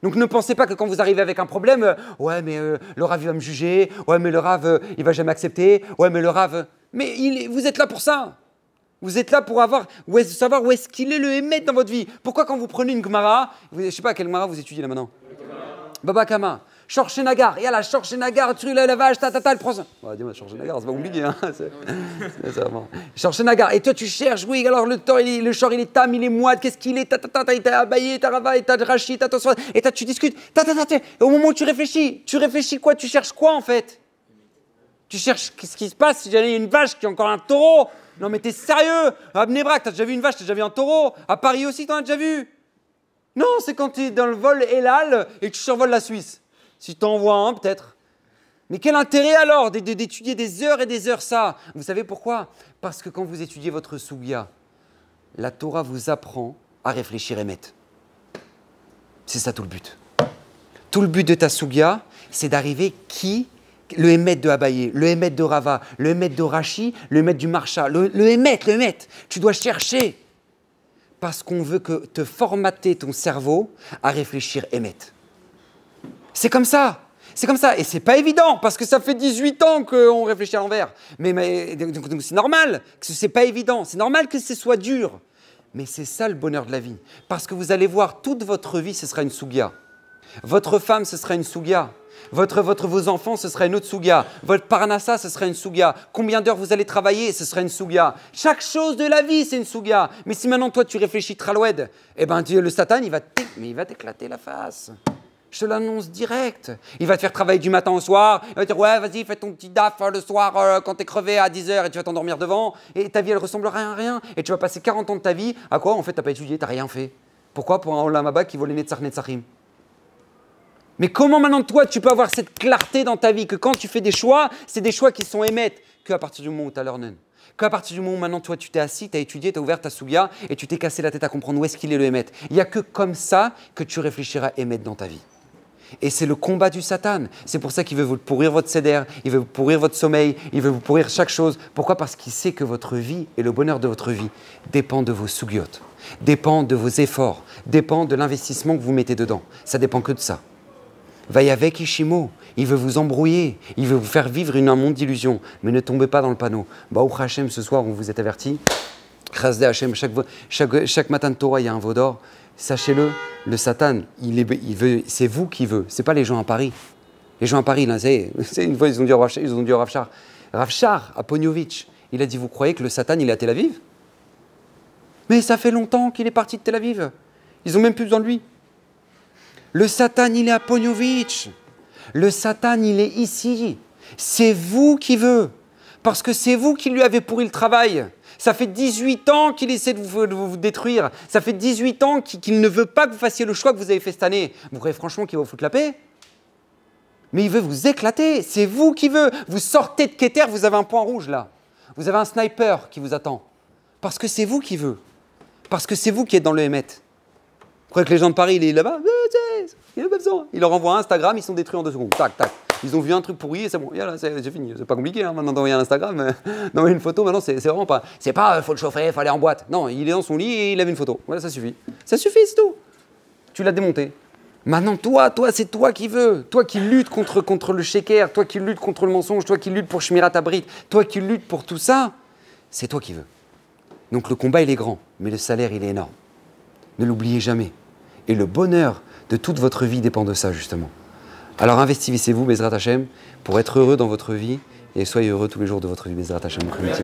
Donc ne pensez pas que quand vous arrivez avec un problème, ouais mais le Rav il va me juger, ouais mais le Rav il va jamais accepter, ouais mais le Rav... Mais vous êtes là pour ça. Vous êtes là pour savoir où est-ce qu'il est le Hémet dans votre vie. Pourquoi quand vous prenez une Gemara, je ne sais pas quelle Gemara vous étudiez là maintenant? Baba Kama. Shorchenagar, yalla, Shorchenagar, tu la vache, elle prend ça. Dis-moi, Shorchenagar, c'est pas compliqué, hein. Shorchenagar, et toi tu cherches, oui, alors le short il est tam, il est moite, qu'est-ce qu'il est, t'as abayé, t'as rava, t'as rachid, t'as ton et tu discutes, et au moment où tu réfléchis quoi, tu cherches quoi en fait? Tu cherches, qu'est-ce qui se passe si j'avais une vache qui a encore un taureau? Non mais t'es sérieux? À Bnei-Brak, t'as déjà vu une vache, t'as déjà vu un taureau? À Paris aussi, t'en as déjà vu? Non, c'est quand tu es dans le vol Elal et que tu survoles la Suisse. Si tu en vois un, peut-être. Mais quel intérêt alors d'étudier des heures et des heures ça? Vous savez pourquoi? Parce que quand vous étudiez votre Sougia, la Torah vous apprend à réfléchir et mettre. C'est ça tout le but. Tout le but de ta Sougia, c'est d'arriver le Hémet de Abaye, le Hémet de Rava, le Hémet de Rashi, le Hémet du Marsha, le Hémet. Tu dois chercher. Parce qu'on veut te formater ton cerveau à réfléchir Hémet. C'est comme ça. Et c'est pas évident, parce que ça fait 18 ans qu'on réfléchit à l'envers. Donc c'est normal que c'est pas évident. C'est normal que ce soit dur. Mais c'est ça le bonheur de la vie. Parce que vous allez voir, toute votre vie, ce sera une sougia. Votre femme, ce sera une sougia. Vos enfants, ce sera une autre sougia. Votre parnassa, ce sera une sougia. Combien d'heures vous allez travailler, ce sera une sougia. Chaque chose de la vie, c'est une sougia. Mais si maintenant, toi, tu réfléchis traloued, eh ben, le Satan, il va t'éclater la face. Je te l'annonce direct. Il va te faire travailler du matin au soir. Il va te dire, ouais, vas-y, fais ton petit daf le soir quand t'es crevé à 10h et tu vas t'endormir devant. Et ta vie, elle ressemblera à rien. Et tu vas passer 40 ans de ta vie. À quoi? En fait, t'as pas étudié, t'as rien fait. Pourquoi? Pour un Olam Haba qui vaut les Netzachim. Mais comment maintenant, toi, tu peux avoir cette clarté dans ta vie que quand tu fais des choix, c'est des choix qui sont émettent qu'à partir du moment où tu as l'ornen. Qu'à partir du moment où maintenant, toi, tu t'es assis, tu as étudié, tu as ouvert ta sougia et tu t'es cassé la tête à comprendre où est-ce qu'il est le émettre. Il n'y a que comme ça que tu réfléchiras à émettre dans ta vie. Et c'est le combat du Satan. C'est pour ça qu'il veut vous pourrir votre seder, il veut vous pourrir votre sommeil, il veut vous pourrir chaque chose. Pourquoi? Parce qu'il sait que votre vie et le bonheur de votre vie dépend de vos sougiotes, dépend de vos efforts, dépend de l'investissement que vous mettez dedans. Ça dépend que de ça. Vaille avec Ishimo, il veut vous embrouiller, il veut vous faire vivre un monde d'illusions. Mais ne tombez pas dans le panneau. Baruch Hashem, ce soir, on vous est averti. Chasdé Hashem, chaque matin de Torah, il y a un veau d'or. Sachez-le, le Satan, c'est vous qui veut, c'est pas les gens à Paris. Les gens à Paris, là, une fois, ils ont dit au Rav Shar, Rav Shar à Pognovitch, il a dit, vous croyez que le Satan, il est à Tel Aviv? Mais ça fait longtemps qu'il est parti de Tel Aviv. Ils n'ont même plus besoin de lui. Le Satan, il est à Pognovitch. Le Satan, il est ici. C'est vous qui veut. Parce que c'est vous qui lui avez pourri le travail. Ça fait 18 ans qu'il essaie de vous détruire. Ça fait 18 ans qu'il ne veut pas que vous fassiez le choix que vous avez fait cette année. Vous croyez franchement qu'il va vous foutre la paix? Mais il veut vous éclater. C'est vous qui veut. Vous sortez de Keter, vous avez un point rouge là. Vous avez un sniper qui vous attend. Parce que c'est vous qui veut. Parce que c'est vous qui êtes dans le Hémet. Vous croyez que les gens de Paris, il est là-bas? Il n'a pas besoin. Il leur envoie un Instagram, ils sont détruits en 2 secondes. Tac, tac. Ils ont vu un truc pourri et c'est bon. C'est fini. C'est pas compliqué maintenant d'envoyer un Instagram. D'envoyer une photo, maintenant, c'est vraiment pas. C'est pas faut le chauffer, faut aller en boîte. Non, il est dans son lit et il a vu une photo. Voilà, ça suffit. Ça suffit, c'est tout. Tu l'as démonté. Maintenant, toi, c'est toi qui veux. Toi qui luttes contre le sheker, toi qui luttes contre le mensonge, toi qui luttes pour Shmirat Habrit, toi qui luttes pour tout ça, c'est toi qui veux. Donc le combat, il est grand, mais le salaire, il est énorme. Ne l'oubliez jamais. Et le bonheur de toute votre vie dépend de ça, justement. Alors investissez-vous, Bezrat Hashem, pour être heureux dans votre vie et soyez heureux tous les jours de votre vie, Bezrat Hashem.